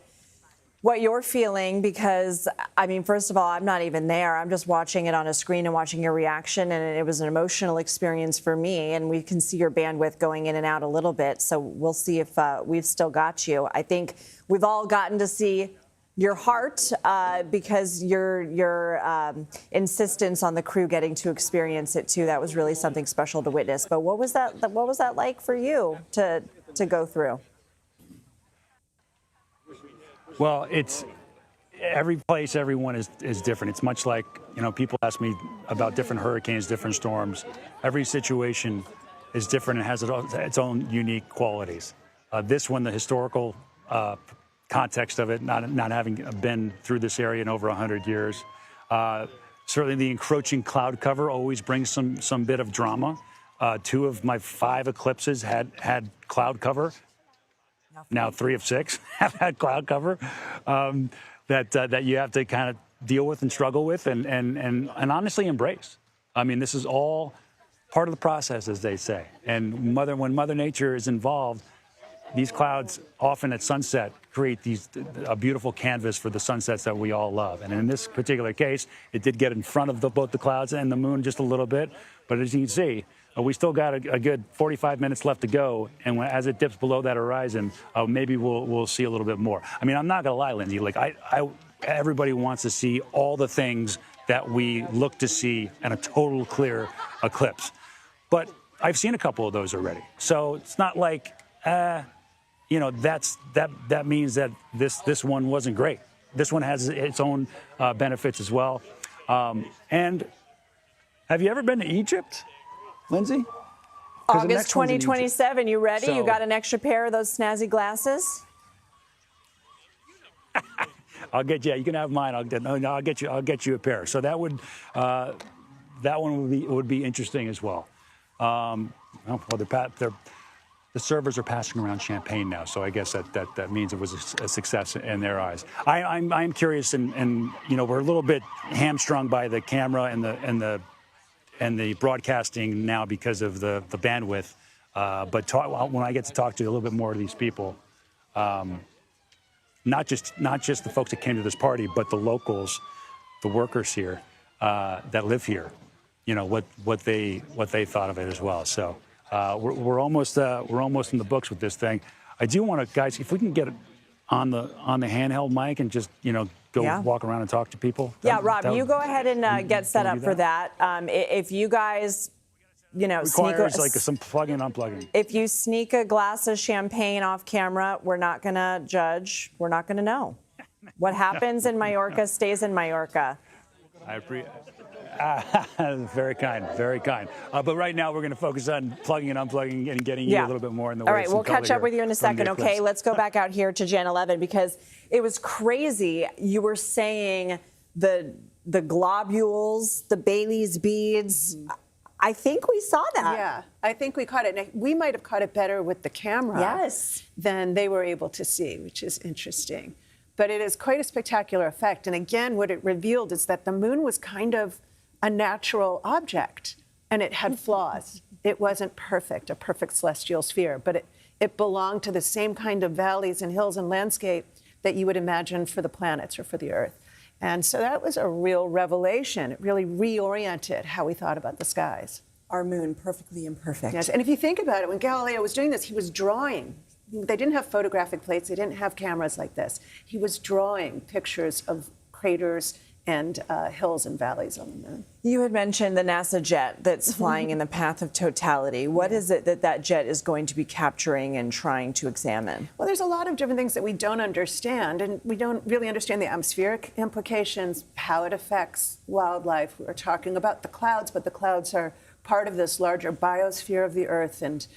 you're feeling, because, I mean, first of all, I'm not even there. I'm just watching it on a screen and watching your reaction, and it was an emotional experience for me, and we can see your bandwidth going in and out a little bit, so we'll see if we've still got you. I think we've all gotten to see your heart because your insistence on the crew getting to experience it, too. That was really something special to witness. But what was that like for you to go through? Well, it's every place, everyone is different. It's much like, you know, people ask me about different hurricanes, different storms. Every situation is different and has its own unique qualities. This one, the historical context of it, not having been through this area in over 100 years. Certainly the encroaching cloud cover always brings some bit of drama. 2 of my 5 eclipses had cloud cover. Now 3 of 6 have had cloud cover that you have to kind of deal with and struggle with and honestly embrace. I mean, this is all part of the process, as they say. And when Mother Nature is involved, these clouds often at sunset create a beautiful canvas for the sunsets that we all love. And in this particular case, it did get in front of both the clouds and the moon just a little bit. But as you can see, we still got a good 45 minutes left to go, and as it dips below that horizon, maybe we'll see a little bit more. I mean, I'm not gonna lie, Lindsay. Like everybody wants to see all the things that we look to see in a total clear eclipse, but I've seen a couple of those already. So it's not like, you know, that means that this one wasn't great. This one has its own benefits as well. And have you ever been to Egypt, Lindsay? August 2027, you ready? So, you got an extra pair of those snazzy glasses? I'll get you. You can have mine. I'll get you a pair. So that one would be interesting as well. Well, the servers are passing around champagne now, so I guess that means it was a success in their eyes. I'm curious, and you know, we're a little bit hamstrung by the camera and the broadcasting now because of the bandwidth. But when I get to talk to a little bit more of these people, not just the folks that came to this party, but the locals, the workers here that live here, you know, what they thought of it as well. So we're almost in the books with this thing. I do want to, guys, if we can get it on the handheld mic and just, you know, go walk around and talk to people. Yeah, Rob, you go ahead and get set up for that. If you guys, you know, requires like some plugging and unplugging. If you sneak a glass of champagne off camera, we're not going to judge. We're not going to know. What happens in Mallorca stays in Mallorca. I appreciate. Very kind, very kind. But right now we're going to focus on plugging and unplugging and getting you a little bit more in the way. All right, we'll catch up with you in a second, okay? Let's go back out here to Jan 11 because it was crazy. You were saying the globules, the Bailey's beads. I think we saw that. Yeah, I think we caught it. Now, we might have caught it better with the camera than they were able to see, which is interesting. But it is quite a spectacular effect. And again, what it revealed is that the moon was kind of a natural object, and it had flaws. It wasn't perfect, a perfect celestial sphere, but it belonged to the same kind of valleys and hills and landscape that you would imagine for the planets or for the Earth. And so that was a real revelation. It really reoriented how we thought about the skies. Our moon, perfectly imperfect. Yes, and if you think about it, when Galileo was doing this, he was drawing. They didn't have photographic plates. They didn't have cameras like this. He was drawing pictures of craters and hills and valleys on the moon. You had mentioned the NASA jet that's flying in the path of totality. What is it that jet is going to be capturing and trying to examine? Well, there's a lot of different things that we don't understand, and we don't really understand the atmospheric implications, how it affects wildlife. We're talking about the clouds, but the clouds are part of this larger biosphere of the Earth and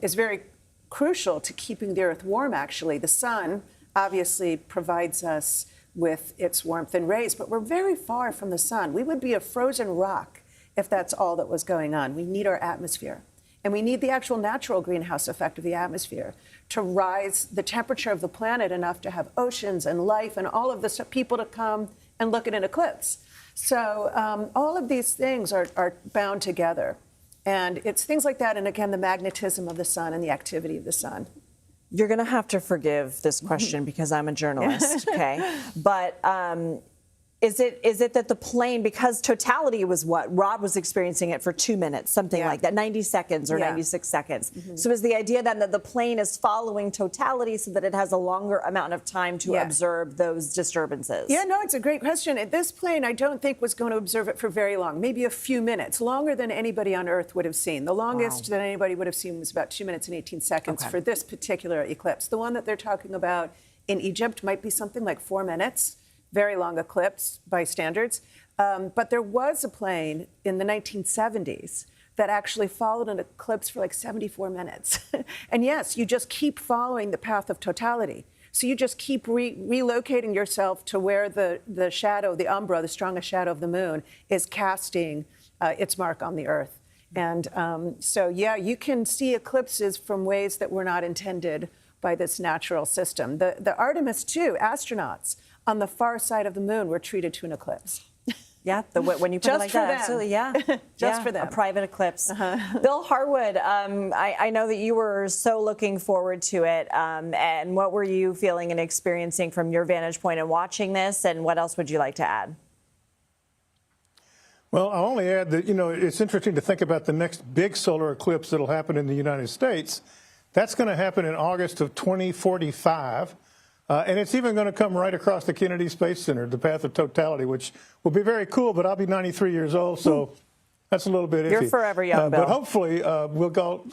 is very crucial to keeping the Earth warm, actually. The sun obviously provides us with its warmth and rays, but we're very far from the sun. We would be a frozen rock if that's all that was going on. We need our atmosphere. And we need the actual natural greenhouse effect of the atmosphere to rise the temperature of the planet enough to have oceans and life and all of this people to come and look at an eclipse. So all of these things are bound together. And it's things like that, and again, the magnetism of the sun and the activity of the sun. You're going to have to forgive this question because I'm a journalist, okay? But is it that the plane, because totality was what? Rob was experiencing it for 2 minutes, something like that, 90 seconds or 96 seconds. So is the idea then that the plane is following totality so that it has a longer amount of time to observe those disturbances? Yeah, no, it's a great question. This plane, I don't think, was going to observe it for very long, maybe a few minutes, longer than anybody on Earth would have seen. The longest that anybody would have seen was about 2 minutes and 18 seconds for this particular eclipse. The one that they're talking about in Egypt might be something like 4 minutes. Very long eclipse by standards. But there was a plane in the 1970s that actually followed an eclipse for like 74 minutes. And yes, you just keep following the path of totality. So you just keep relocating yourself to where the shadow, the umbra, the strongest shadow of the moon, is casting its mark on the Earth. And so, yeah, you can see eclipses from ways that were not intended by this natural system. The Artemis II astronauts on the far side of the moon were treated to an eclipse. Yeah, when you put it like that, absolutely, yeah. Just for them. A private eclipse. Bill Harwood, I know that you were so looking forward to it. And what were you feeling and experiencing from your vantage point in watching this? And what else would you like to add? Well, I'll only add that, it's interesting to think about the next big solar eclipse that'll happen in the United States. That's going to happen in August of 2045. And it's even going to come right across the Kennedy Space Center, the path of totality, which will be very cool, but I'll be 93 years old, so that's a little bit iffy. You're forever young, Bill. But hopefully we'll go.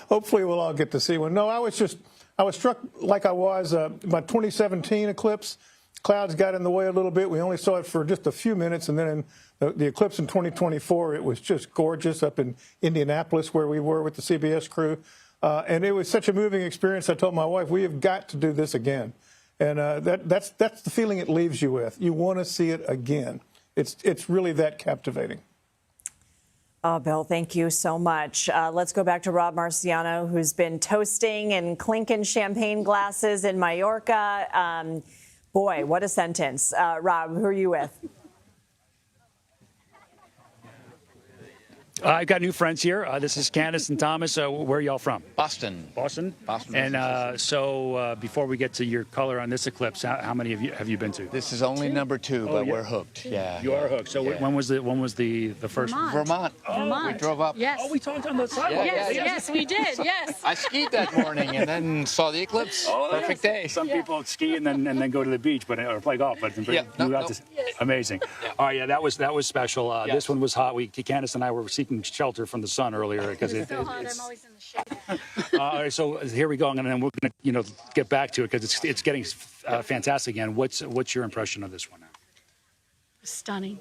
Hopefully we'll all get to see one. No, I was struck like I was my 2017 eclipse. Clouds got in the way a little bit. We only saw it for just a few minutes, and then in the eclipse in 2024, it was just gorgeous up in Indianapolis where we were with the CBS crew. And it was such a moving experience. I told my wife, we have got to do this again. And that's the feeling it leaves you with. You want to see it again. It's really that captivating. Oh, Bill, thank you so much. Let's go back to Rob Marciano, who's been toasting and clinking champagne glasses in Mallorca. Boy, what a sentence. Rob, who are you with? I've got new friends here. This is Candace and Thomas. Where are y'all from? Boston. Boston? Boston. And so before we get to your color on this eclipse, how many have you been to? This is only number 2, but we're hooked. Yeah. You are hooked. So when was the first one? Vermont. Vermont. We drove up. Yes. Oh, we talked on the sidewalk. Yes, we did. Yes. I skied that morning and then saw the eclipse. Perfect day. Some people ski and then go to the beach, or play golf. But amazing. All right, yeah, that was special. This one was hot. Candace and I were seeking shelter from the sun earlier because it's so hot. I'm always in the shade. All right, so here we go, and then we're going to get back to it because it's getting fantastic again. What's your impression of this one now? Stunning.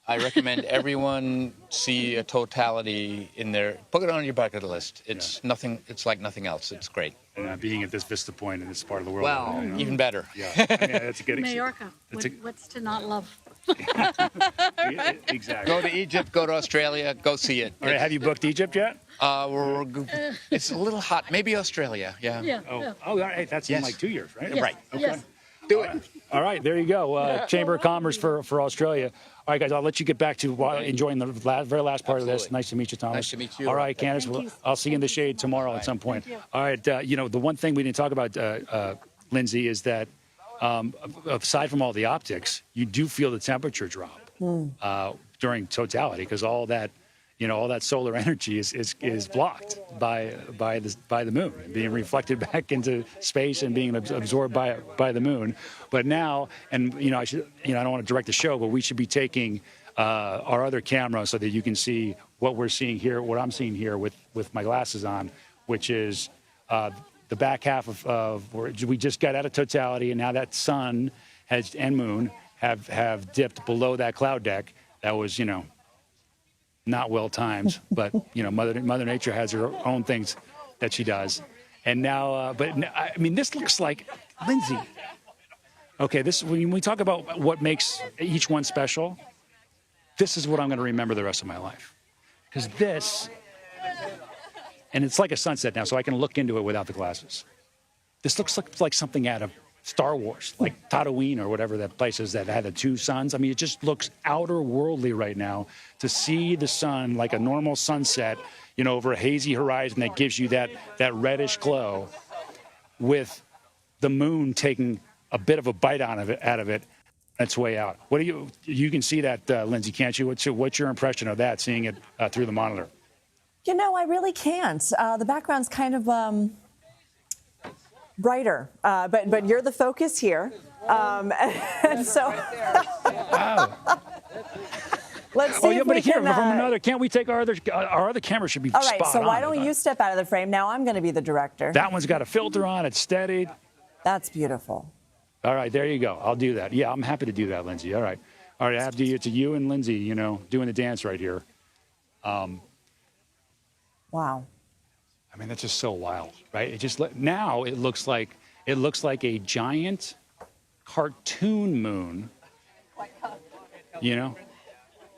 I recommend everyone see a totality in there. Put it on your bucket list. It's nothing. It's like nothing else. It's great. And being at this vista point in this part of the world. Well, even better. Yeah, that's a good Mallorca. What's to not love? Exactly. Go to Egypt. Go to Australia. Go see it. All right, have you booked Egypt yet? It's a little hot. Maybe Australia. Yeah. Oh, all right. That's in like 2 years, right? Yes. Right. Okay. Yes. Do it. All right, there you go. Chamber of Commerce for Australia. All right, guys, I'll let you get back to enjoying the very last part of this. Nice to meet you, Thomas. Nice to meet you. All right, Candace, I'll see you in the shade tomorrow at some point. All right, the one thing we didn't talk about, Lindsay, is that aside from all the optics, you do feel the temperature drop during totality because all that solar energy is blocked by the moon, being reflected back into space and being absorbed by the moon. But now, and I don't want to direct the show, but we should be taking our other camera so that you can see what we're seeing here, what I'm seeing here with my glasses on, which is the back half of where we just got out of totality, and now that sun and moon have dipped below that cloud deck. That was not well timed, but Mother Nature has her own things that she does. And now, this looks like Lindsay. Okay, when we talk about what makes each one special, this is what I'm going to remember the rest of my life, because this and it's like a sunset now, so I can look into it without the glasses. This looks like something out of Star Wars, like Tatooine or whatever that place is that had the two suns. I mean, it just looks outer worldly right now to see the sun like a normal sunset, you know, over a hazy horizon that gives you that reddish glow, with the moon taking a bit of a bite out of it. Its way out. What do you can see that, Lindsay, can't you? What's your impression of that, seeing it through the monitor? You know, I really can't. The background's kind of brighter, but you're the focus here. And so Wow. let's see if but we here, can, from another, can't we take our other camera should be all right, spot so why on. don't you step out of the frame? Now I'm going to be the director. That one's got a filter on, it's steadied. That's beautiful. All right, there you go. I'll do that. Yeah, I'm happy to do that, Lindsay. All right. I have to, it's you and Lindsay, you know, doing the dance right here. Wow. I mean, that's just so wild, right? It just now it looks like a giant cartoon moon, you know,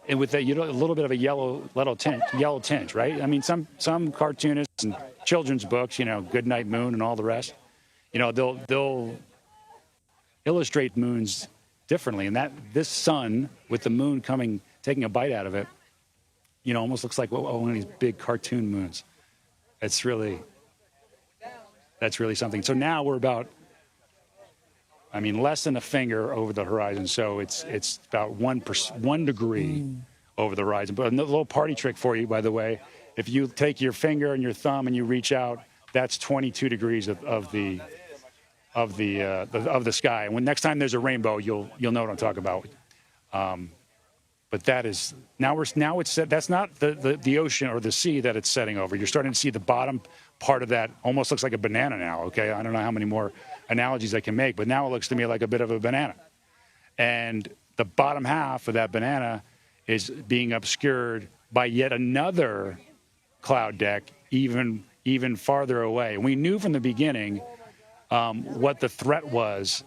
and with that, you know, a little bit of a yellow tint, right? I mean, some cartoonists and children's books, you know, Goodnight Moon and all the rest, you know, they'll illustrate moons differently, and this sun with the moon taking a bite out of it, you know, almost looks like one of these big cartoon moons. That's really something. So now we're about, I mean, less than a finger over the horizon. So it's about 1 degree over the horizon. But a little party trick for you, by the way. If you take your finger and your thumb and you reach out, that's 22 degrees of the sky. And when next time there's a rainbow, you'll know what I'm talking about. But that is now it's set. That's not the ocean or the sea that it's setting over. You're starting to see the bottom part of that. Almost looks like a banana now. Okay, I don't know how many more analogies I can make, but now it looks to me like a bit of a banana. And the bottom half of that banana is being obscured by yet another cloud deck, even farther away. We knew from the beginning what the threat was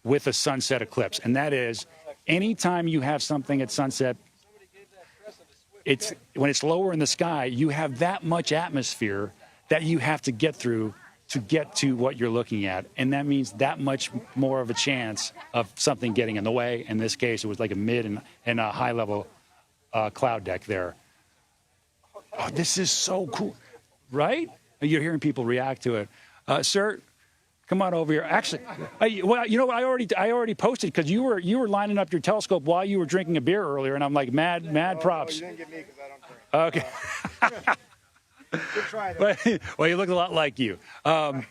with a sunset eclipse, and that is anytime you have something at sunset, when it's lower in the sky, you have that much atmosphere that you have to get through to get to what you're looking at, and that means that much more of a chance of something getting in the way. In this case, it was like a mid and a high level cloud deck there. Oh, this is so cool, right? You're hearing people react to it. Sir, come on over here. Actually, well, you know what? I already posted because you were lining up your telescope while you were drinking a beer earlier, and I'm like, mad props. You didn't get me because I don't drink. Okay. Good try, though. Well, you look a lot like you. I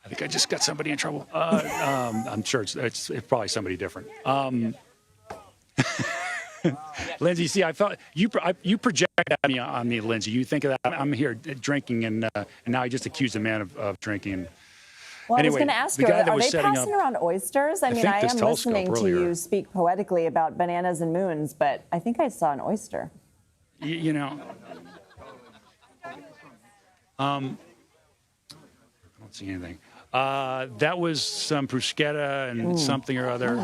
think I just got somebody in trouble. I'm sure it's probably somebody different. Lindsay, see, I felt you project on me, Lindsay. You think of that I'm here drinking, and now I just accused a man of drinking. Well, anyway, I was going to ask you, are they passing around oysters? I mean, I am listening to you speak poetically about bananas and moons, but I think I saw an oyster. You know, I don't see anything. That was some bruschetta and something or other.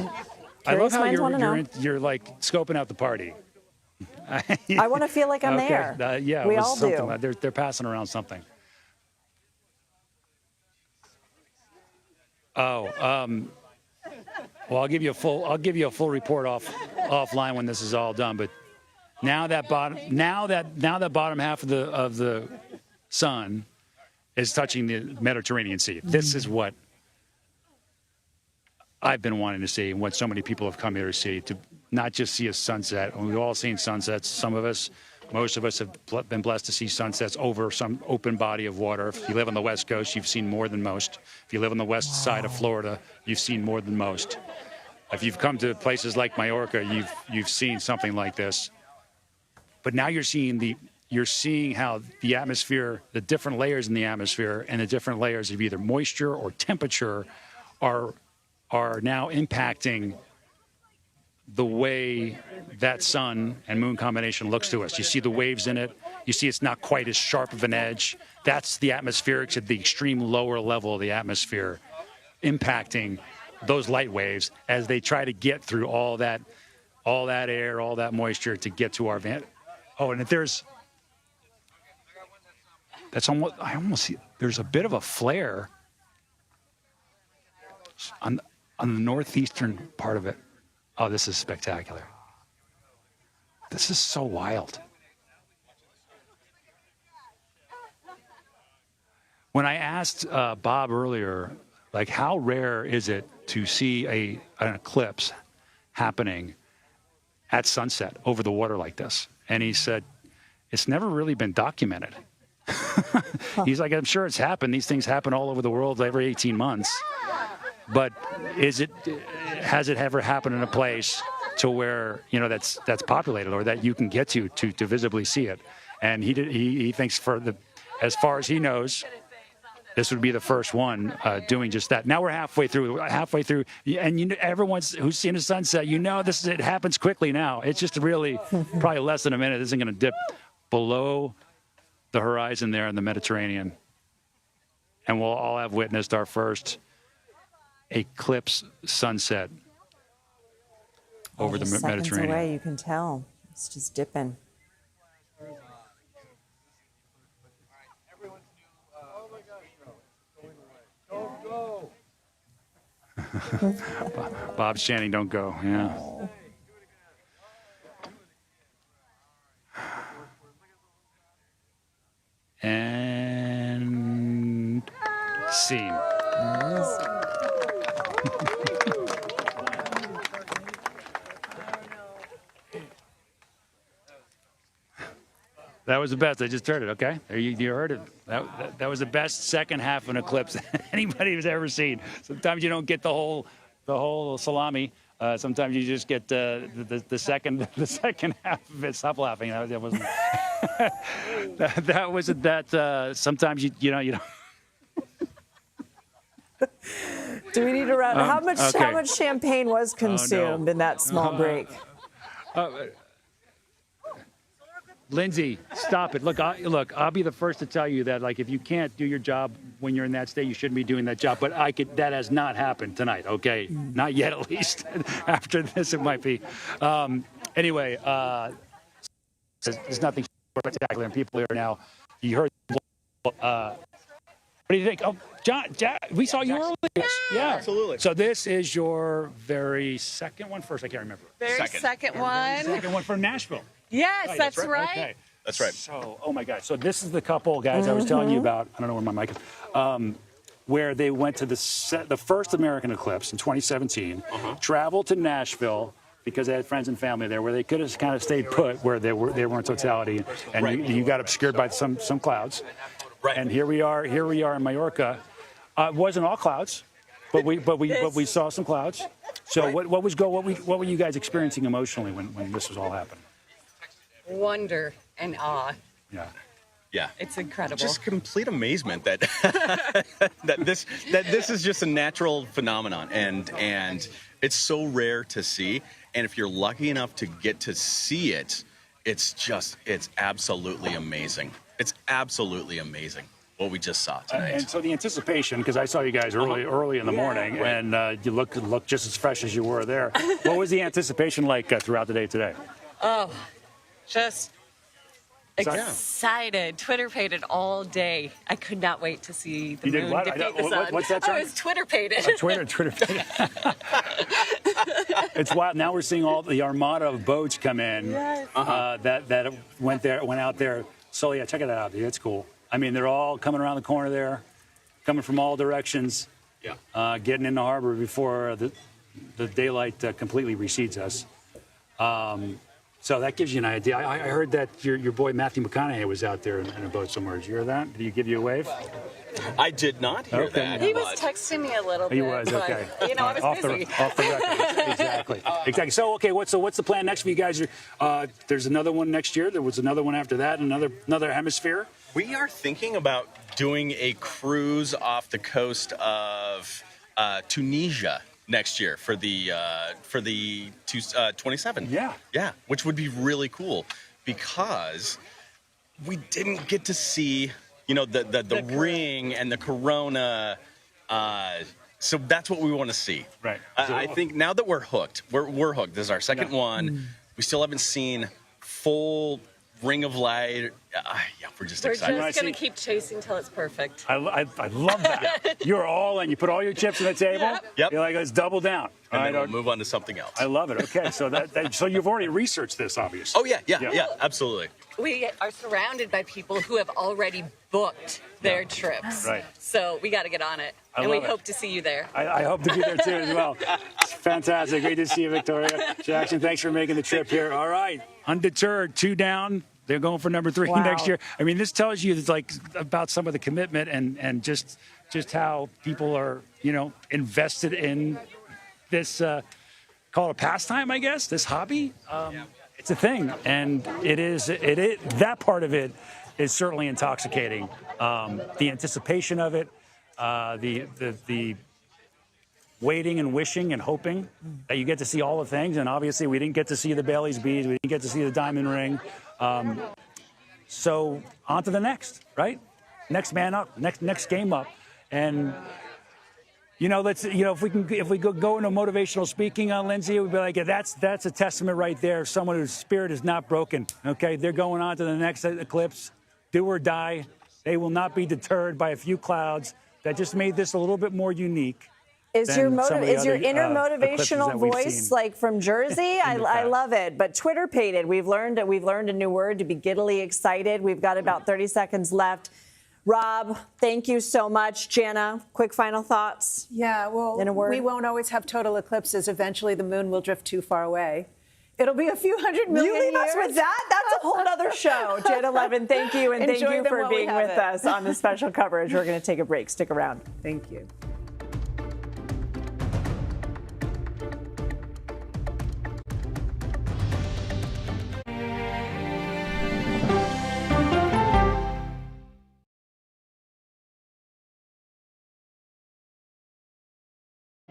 I love how you're like scoping out the party. I want to feel like I'm there. Yeah, we all do. They're passing around something. Oh, well, I'll give you a full report offline when this is all done. But now that bottom half of the sun is touching the Mediterranean Sea. This is what I've been wanting to see, and what so many people have come here to see, to not just see a sunset. We've all seen sunsets. Most of us have been blessed to see sunsets over some open body of water. If you live on the West Coast, you've seen more than most. If you live on the west side of Florida, you've seen more than most. If you've come to places like Majorca, you've seen something like this. But now you're seeing how the atmosphere, the different layers in the atmosphere, and the different layers of either moisture or temperature are now impacting the way that sun and moon combination looks to us. You see the waves in it. You see it's not quite as sharp of an edge. That's the atmospherics at the extreme lower level of the atmosphere impacting those light waves as they try to get through all that air, all that moisture to get to our van. Oh, and if there's That's almost, I almost see, there's a bit of a flare on the northeastern part of it. Oh, this is spectacular. This is so wild. When I asked Bob earlier, like, how rare is it to see an eclipse happening at sunset over the water like this? And he said, it's never really been documented. He's like, I'm sure it's happened. These things happen all over the world every 18 months. But has it ever happened in a place to where, you know, that's populated or that you can get to visibly see it? And he thinks as far as he knows, this would be the first one doing just that. Now we're halfway through, and everyone who's seen a sunset, it happens quickly now. It's just really probably less than a minute. This isn't going to dip below the horizon there in the Mediterranean, and we'll all have witnessed our first eclipse sunset over the Seconds Mediterranean. away, you can tell. It's just dipping. Bob's chanting, "Don't go." Yeah. And scene. That was the best. I just heard it. Okay, there you heard it. That was the best second half of an eclipse anybody has ever seen. Sometimes you don't get the whole salami. Sometimes you just get the second half of it. Stop laughing. That wasn't. that wasn't that. Sometimes you don't. Do we need to run? How much champagne was Oh, consumed in that small break? Lindsay, stop it. Look, I'll be the first to tell you that, like, if you can't do your job when you're in that state, you shouldn't be doing that job. But that has not happened tonight, okay? Not yet, at least. After this, it might be. Anyway, there's nothing spectacular, and people here now. You heard. What do you think? Oh, John, we saw you earlier. Yeah, absolutely. So this is your very second one? First, I can't remember. Second one. Second one from Nashville. Yes, Right, that's right. Okay. That's right. So, oh my God. So this is the couple, guys, I was telling you about. I don't know where my mic is. Where they went to the first American eclipse in 2017, traveled to Nashville because they had friends and family there, where they could have kind of stayed put, where they were in totality, and you got obscured by some clouds. Right. And here we are in Mallorca. It wasn't all clouds, but we saw some clouds. So what were you guys experiencing emotionally when this was all happening? Wonder and awe. Yeah. Yeah. It's incredible. Just complete amazement that that this is just a natural phenomenon, and it's so rare to see. And if you're lucky enough to get to see it, it's absolutely amazing. It's absolutely amazing what we just saw tonight. And so the anticipation, because I saw you guys early in the morning, and you look just as fresh as you were there. What was the anticipation like throughout the day today? Oh, just excited. Twitter pated all day. I could not wait to see the moon defeat the sun. What's that term? I was Twitter pated. Twitter pated. It's wild. Now we're seeing all the armada of boats come in that went out there. So yeah, check it out, dude. It's cool. I mean, they're all coming around the corner there, coming from all directions. Yeah. Getting in the harbor before the daylight completely recedes us. So that gives you an idea. I heard that your boy Matthew McConaughey was out there in a boat somewhere. Did you hear that? Did he give you a wave? I did not hear that. He was texting me a little bit. He was, okay. But, I was busy. Off the record. Exactly. So, okay, what's the plan next for you guys? There's another one next year. There was another one after that, another hemisphere. We are thinking about doing a cruise off the coast of Tunisia next year for the 27. Yeah, which would be really cool because we didn't get to see the ring and the corona. So that's what we want to see. Right. I think now that we're hooked, we're hooked. This is our second one. We still haven't seen full ring of light. Yeah, we're just We're excited. just going to keep chasing till it's perfect. I love that. You're all in. You put all your chips on the table. Yep. You're like, let's double down. And All then right, we'll move on to something else. I love it. Okay, so so you've already researched this, obviously. Oh, yeah, absolutely. We are surrounded by people who have already booked their trips. Right. So we got to get on it. And we hope to see you there. I hope to be there too as well. It's fantastic. Great to see you, Victoria. Jackson, thanks for making the trip here. All right. Undeterred, 2 down. They're going for number 3 next year. I mean, this tells you about some of the commitment and just how people are, invested in this, call it a pastime, I guess, this hobby. It's a thing. And that part of it is certainly intoxicating. The anticipation of it, the waiting and wishing and hoping that you get to see all the things. And obviously we didn't get to see the Bailey's beads. We didn't get to see the diamond ring. So on to the next, right? Next man up, next game up. And, if we go into motivational speaking on Lindsay, we'd be like, that's a testament right there. Someone whose spirit is not broken. Okay. They're going on to the next eclipse, do or die. They will not be deterred by a few clouds. That just made this a little bit more unique. Is your inner motivational voice like from Jersey? I love it. But Twitter pated. We've learned a new word, to be giddily excited. We've got about 30 seconds left. Rob, thank you so much. Jana, quick final thoughts. Yeah, well, in a word. We won't always have total eclipses. Eventually, the moon will drift too far away. It'll be a few hundred million years. You leave us years. with that? That's a whole other show. Jan 11, thank you. And thank you for being with us on the special coverage. We're going to take a break. Stick around. Thank you.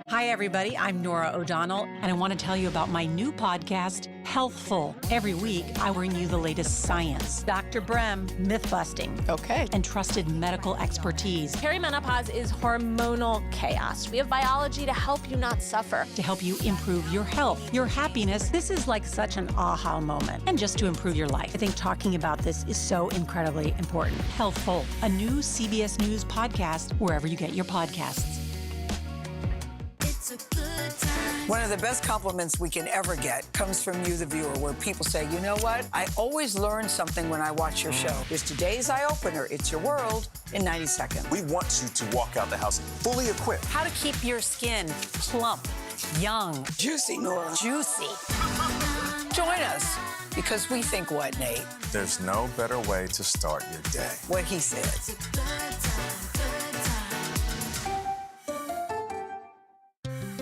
Hi, everybody. I'm Nora O'Donnell, and I want to tell you about my new podcast, Healthful. Every week, I bring you the latest science, Dr. Brem, myth-busting, and trusted medical expertise Perimenopause is hormonal chaos. We have biology to help you not suffer. to help you improve your health, your happiness. This is like such an aha moment, and just to improve your life. I think talking about this is so incredibly important. Healthful, a new CBS News podcast wherever you get your podcasts. One of the best compliments we can ever get comes from you, the viewer, where people say, you know what? I always learn something when I watch your show. Here's today's eye-opener. It's your world in 90 seconds. We want you to walk out the house fully equipped. How to keep your skin plump, young, Juicy, Nora. Juicy. Join us, because we think what, Nate? There's no better way to start your day. What he said.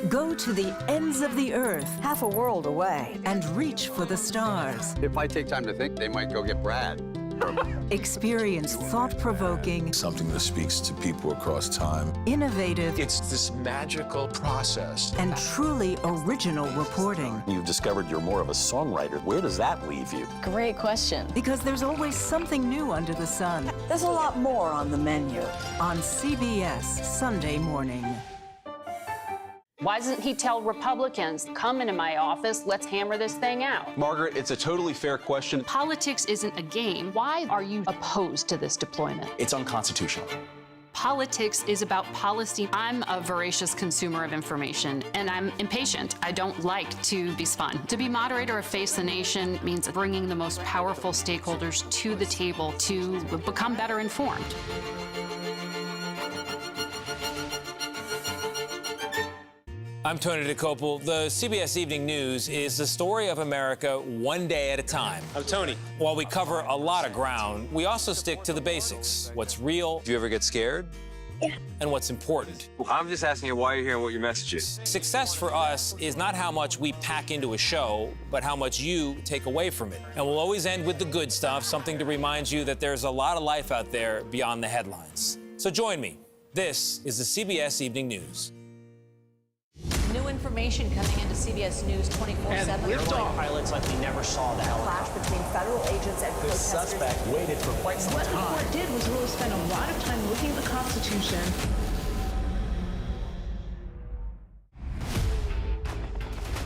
Go to the ends of the earth, half a world away, and reach for the stars. If I take time to think, they might go get Brad. Experience thought-provoking, Something that speaks to people across time. innovative, It's this magical process. and truly original reporting. You've discovered you're more of a songwriter. Where does that leave you? Great question. Because there's always something new under the sun. There's a lot more on the menu. On CBS Sunday morning. Why doesn't he tell Republicans, come into my office, let's hammer this thing out? Margaret, it's a totally fair question. Politics isn't a game. Why are you opposed to this deployment? It's unconstitutional. Politics is about policy. I'm a voracious consumer of information, and I'm impatient. I don't like to be spun. To be moderator of Face the Nation means bringing the most powerful stakeholders to the table to become better informed. I'm Tony DeCopel. The CBS Evening News is the story of America one day at a time. I'm Tony. While we cover a lot of ground, we also stick to the basics. What's real? Do you ever get scared? And what's important. I'm just asking you why you're here and what your message is. Success for us is not how much we pack into a show, but how much you take away from it. And we'll always end with the good stuff, something to remind you that there's a lot of life out there beyond the headlines. So join me. This is the CBS Evening News. New information coming into CBS News 24/7. Liftoff pilots like we never saw the helicopter. Clash between federal agents and The protesters. suspect waited for quite some What the time. court did was really spend a lot of time looking at the Constitution.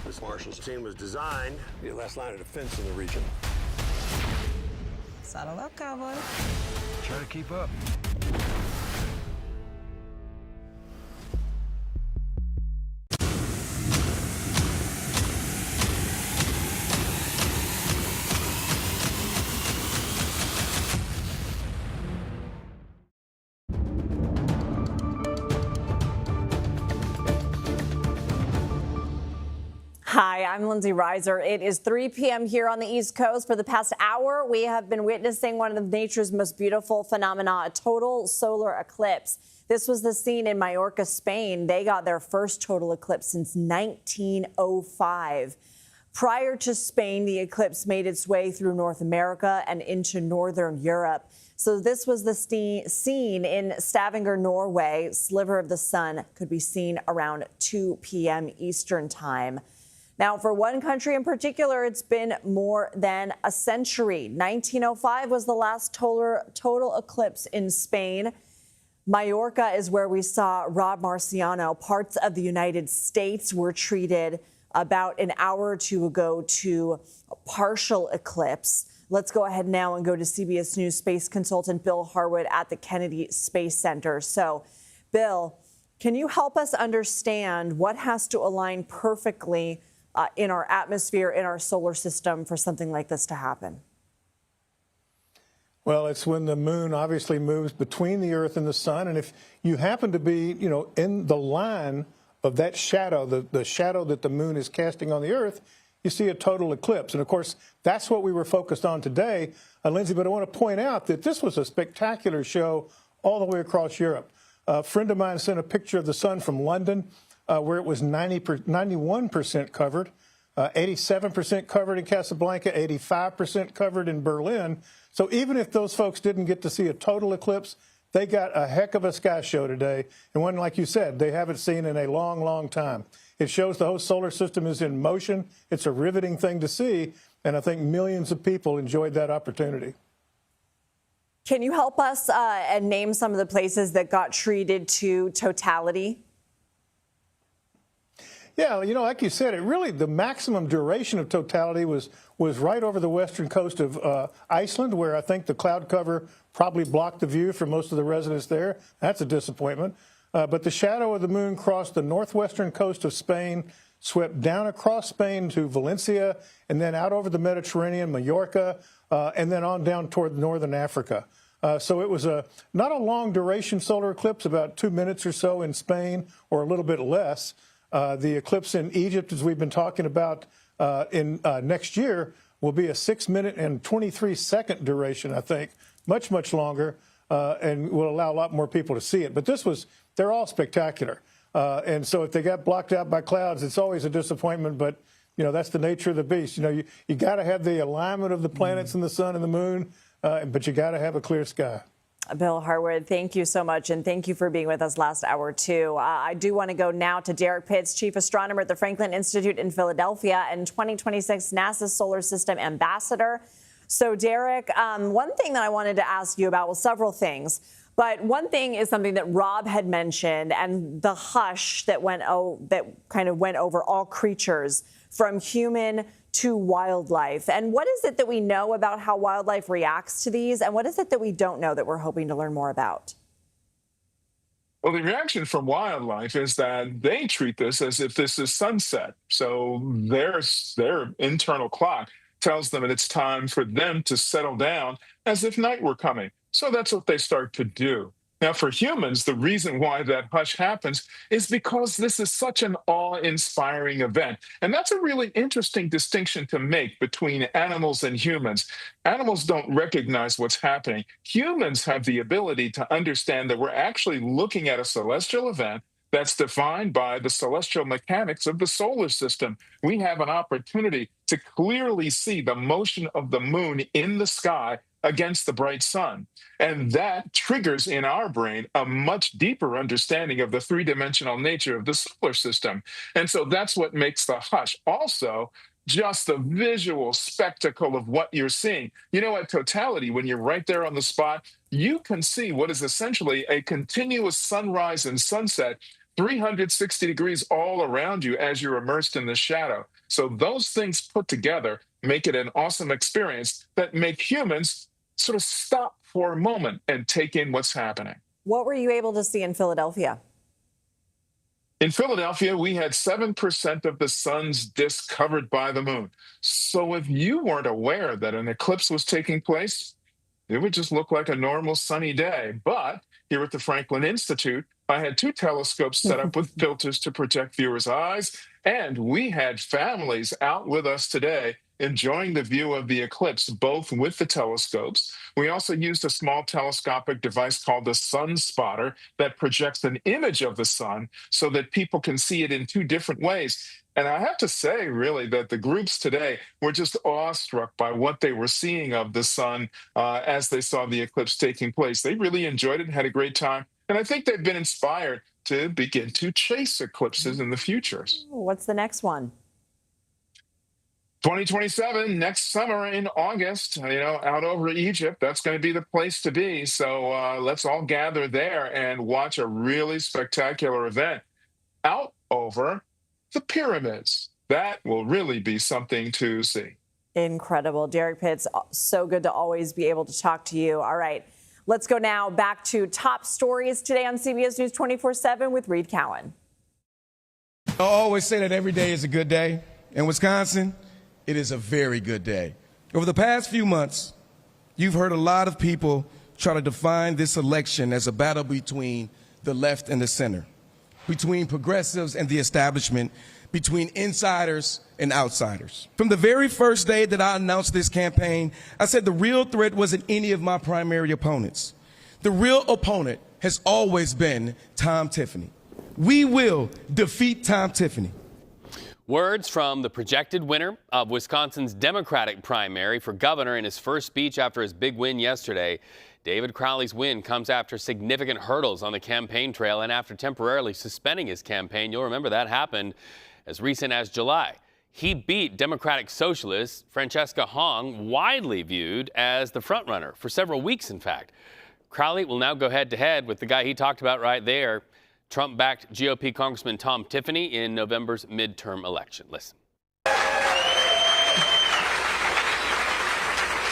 This marshal's scene was designed to be the last line of defense in the region. Saddle up, cowboy. Try to keep up. Hi, I'm Lindsay Reiser. It is 3 p.m. here on the East Coast. For the past hour, we have been witnessing one of nature's most beautiful phenomena, a total solar eclipse. This was the scene in Majorca, Spain. They got their first total eclipse since 1905. Prior to Spain, the eclipse made its way through North America and into Northern Europe. So this was the scene in Stavanger, Norway. Sliver of the sun could be seen around 2 p.m. Eastern time. Now, for one country in particular, it's been more than a century. 1905 was the last total eclipse in Spain. Majorca is where we saw Rob Marciano. Parts of the United States were treated about an hour or two ago to a partial eclipse. Let's go ahead now and go to CBS News space consultant Bill Harwood at the Kennedy Space Center. So, Bill, can you help us understand what has to align perfectly in our atmosphere, in our solar system for something like this to happen? Well, it's when the moon obviously moves between the Earth and the sun. And if you happen to be, in the line of that shadow, the shadow that the moon is casting on the Earth, you see a total eclipse. And of course, that's what we were focused on today, Lindsay. But I want to point out that this was a spectacular show all the way across Europe. A friend of mine sent a picture of the sun from London, where it was 91% covered, 87% covered in Casablanca, 85% covered in Berlin. So even if those folks didn't get to see a total eclipse, they got a heck of a sky show today, and one, like you said, they haven't seen in a long, long time. It shows the whole solar system is in motion. It's a riveting thing to see, and I think millions of people enjoyed that opportunity. Can you help us and name some of the places that got treated to totality? Yeah, like you said, the maximum duration of totality was right over the western coast of Iceland, where I think the cloud cover probably blocked the view for most of the residents there. That's a disappointment. But the shadow of the moon crossed the northwestern coast of Spain, swept down across Spain to Valencia, and then out over the Mediterranean, Majorca, and then on down toward northern Africa. So it was not a long duration solar eclipse, about 2 minutes or so in Spain, or a little bit less. The eclipse in Egypt, as we've been talking about in next year, will be a 6-minute and 23-second duration, I think, much, much longer, and will allow a lot more people to see it. But they're all spectacular. And so if they got blocked out by clouds, it's always a disappointment. But, that's the nature of the beast. You got to have the alignment of the planets and the sun and the moon, but you got to have a clear sky. Bill Harwood, thank you so much, and thank you for being with us last hour, too. I do want to go now to Derek Pitts, chief astronomer at the Franklin Institute in Philadelphia and 2026 NASA Solar System ambassador. So, Derek, one thing that I wanted to ask you about, well, several things, but one thing is something that Rob had mentioned, and the hush that kind of went over all creatures, from human to wildlife. And what is it that we know about how wildlife reacts to these? And what is it that we don't know that we're hoping to learn more about? Well, the reaction from wildlife is that they treat this as if this is sunset. So their internal clock tells them that it's time for them to settle down as if night were coming. So that's what they start to do. Now, for humans, the reason why that hush happens is because this is such an awe-inspiring event. And that's a really interesting distinction to make between animals and humans. Animals don't recognize what's happening. Humans have the ability to understand that we're actually looking at a celestial event that's defined by the celestial mechanics of the solar system. We have an opportunity to clearly see the motion of the moon in the sky against the bright sun. And that triggers in our brain a much deeper understanding of the three-dimensional nature of the solar system. And so that's what makes the hush. Also, just the visual spectacle of what you're seeing. At totality, when you're right there on the spot, you can see what is essentially a continuous sunrise and sunset 360 degrees all around you as you're immersed in the shadow. So those things put together make it an awesome experience that make humans sort of stop for a moment and take in what's happening. What were you able to see in Philadelphia? In Philadelphia, we had 7% of the sun's disk covered by the moon. So if you weren't aware that an eclipse was taking place, it would just look like a normal sunny day. But here at the Franklin Institute, I had 2 telescopes set up with filters to protect viewers' eyes, and we had families out with us today enjoying the view of the eclipse, both with the telescopes. We also used a small telescopic device called the Sun Spotter that projects an image of the sun so that people can see it in 2 different ways. And I have to say, really, that the groups today were just awestruck by what they were seeing of the sun as they saw the eclipse taking place. They really enjoyed it and had a great time. And I think they've been inspired to begin to chase eclipses in the future. What's the next one? 2027, next summer in August, out over Egypt. That's going to be the place to be. So let's all gather there and watch a really spectacular event out over the pyramids. That will really be something to see. Incredible. Derek Pitts, so good to always be able to talk to you. All right, let's go now back to top stories today on CBS News 24/7 with Reed Cowan. I always say that every day is a good day. In Wisconsin, it is a very good day. Over the past few months, you've heard a lot of people try to define this election as a battle between the left and the center, between progressives and the establishment, between insiders and outsiders. From the very first day that I announced this campaign, I said the real threat wasn't any of my primary opponents. The real opponent has always been Tom Tiffany. We will defeat Tom Tiffany. Words from the projected winner of Wisconsin's Democratic primary for governor in his first speech after his big win yesterday. David Crowley's win comes after significant hurdles on the campaign trail and after temporarily suspending his campaign. You'll remember that happened as recent as July. He beat Democratic socialist Francesca Hong, widely viewed as the frontrunner for several weeks, in fact. Crowley will now go head-to-head with the guy he talked about right there, Trump-backed GOP Congressman Tom Tiffany in November's midterm election. Listen.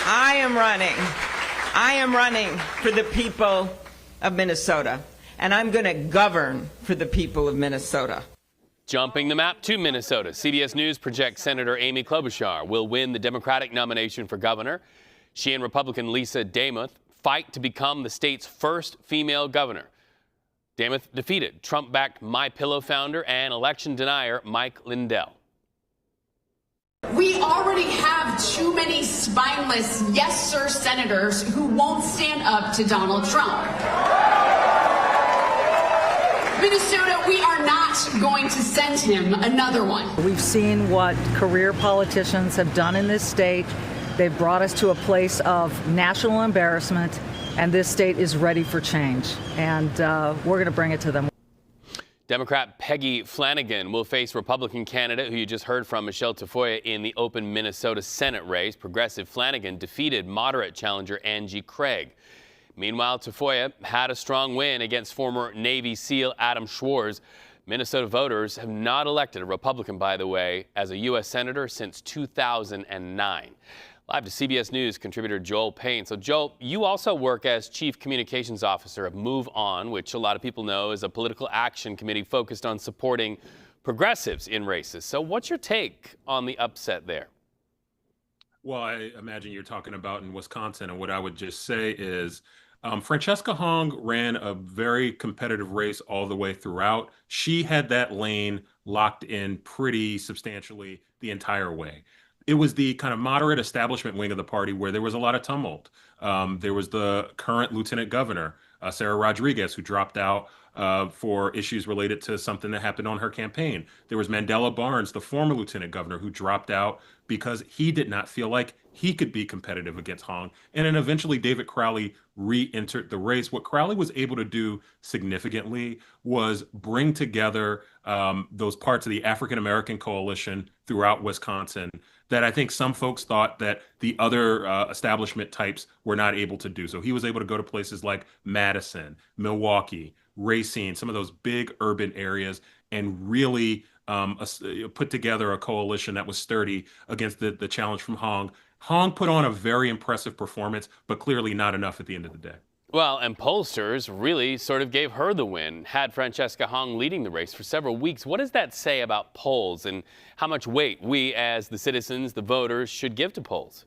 I am running for the people of Minnesota, and I'm going to govern for the people of Minnesota. Jumping the map to Minnesota, CBS News projects Senator Amy Klobuchar will win the Democratic nomination for governor. She and Republican Lisa Demuth fight to become the state's first female governor. Demuth defeated Trump-backed MyPillow founder and election denier Mike Lindell. We already have too many spineless yes sir senators who won't stand up to Donald Trump. Minnesota, we are not going to send him another one. We've seen what career politicians have done in this state. They've brought us to a place of national embarrassment. And this state is ready for change, and we're going to bring it to them. Democrat Peggy Flanagan will face Republican candidate who you just heard from, Michelle Tafoya, in the open Minnesota Senate race. Progressive Flanagan defeated moderate challenger Angie Craig. Meanwhile, Tafoya had a strong win against former Navy SEAL Adam Schwarz. Minnesota voters have not elected a Republican, by the way, as a U.S. Senator since 2009. Live to CBS News contributor Joel Payne. So, Joel, you also work as Chief Communications Officer of Move On, which a lot of people know is a political action committee focused on supporting progressives in races. So what's your take on the upset there? Well, I imagine you're talking about in Wisconsin, and what I would just say is Francesca Hong ran a very competitive race all the way throughout. She had that lane locked in pretty substantially the entire way. It was the kind of moderate establishment wing of the party where there was a lot of tumult. There was the current lieutenant governor, Sarah Rodriguez, who dropped out for issues related to something that happened on her campaign. There was Mandela Barnes, the former lieutenant governor, who dropped out because he did not feel like he could be competitive against Hong. And then eventually David Crowley re-entered the race. What Crowley was able to do significantly was bring together those parts of the African-American coalition throughout Wisconsin that I think some folks thought that the other establishment types were not able to do. So he was able to go to places like Madison, Milwaukee, Racine, some of those big urban areas, and really put together a coalition that was sturdy against the challenge from Hong. Hong put on a very impressive performance, but clearly not enough at the end of the day. Well, and pollsters really sort of gave her the win, had Francesca Hong leading the race for several weeks. What does that say about polls and how much weight we as the citizens, the voters, should give to polls?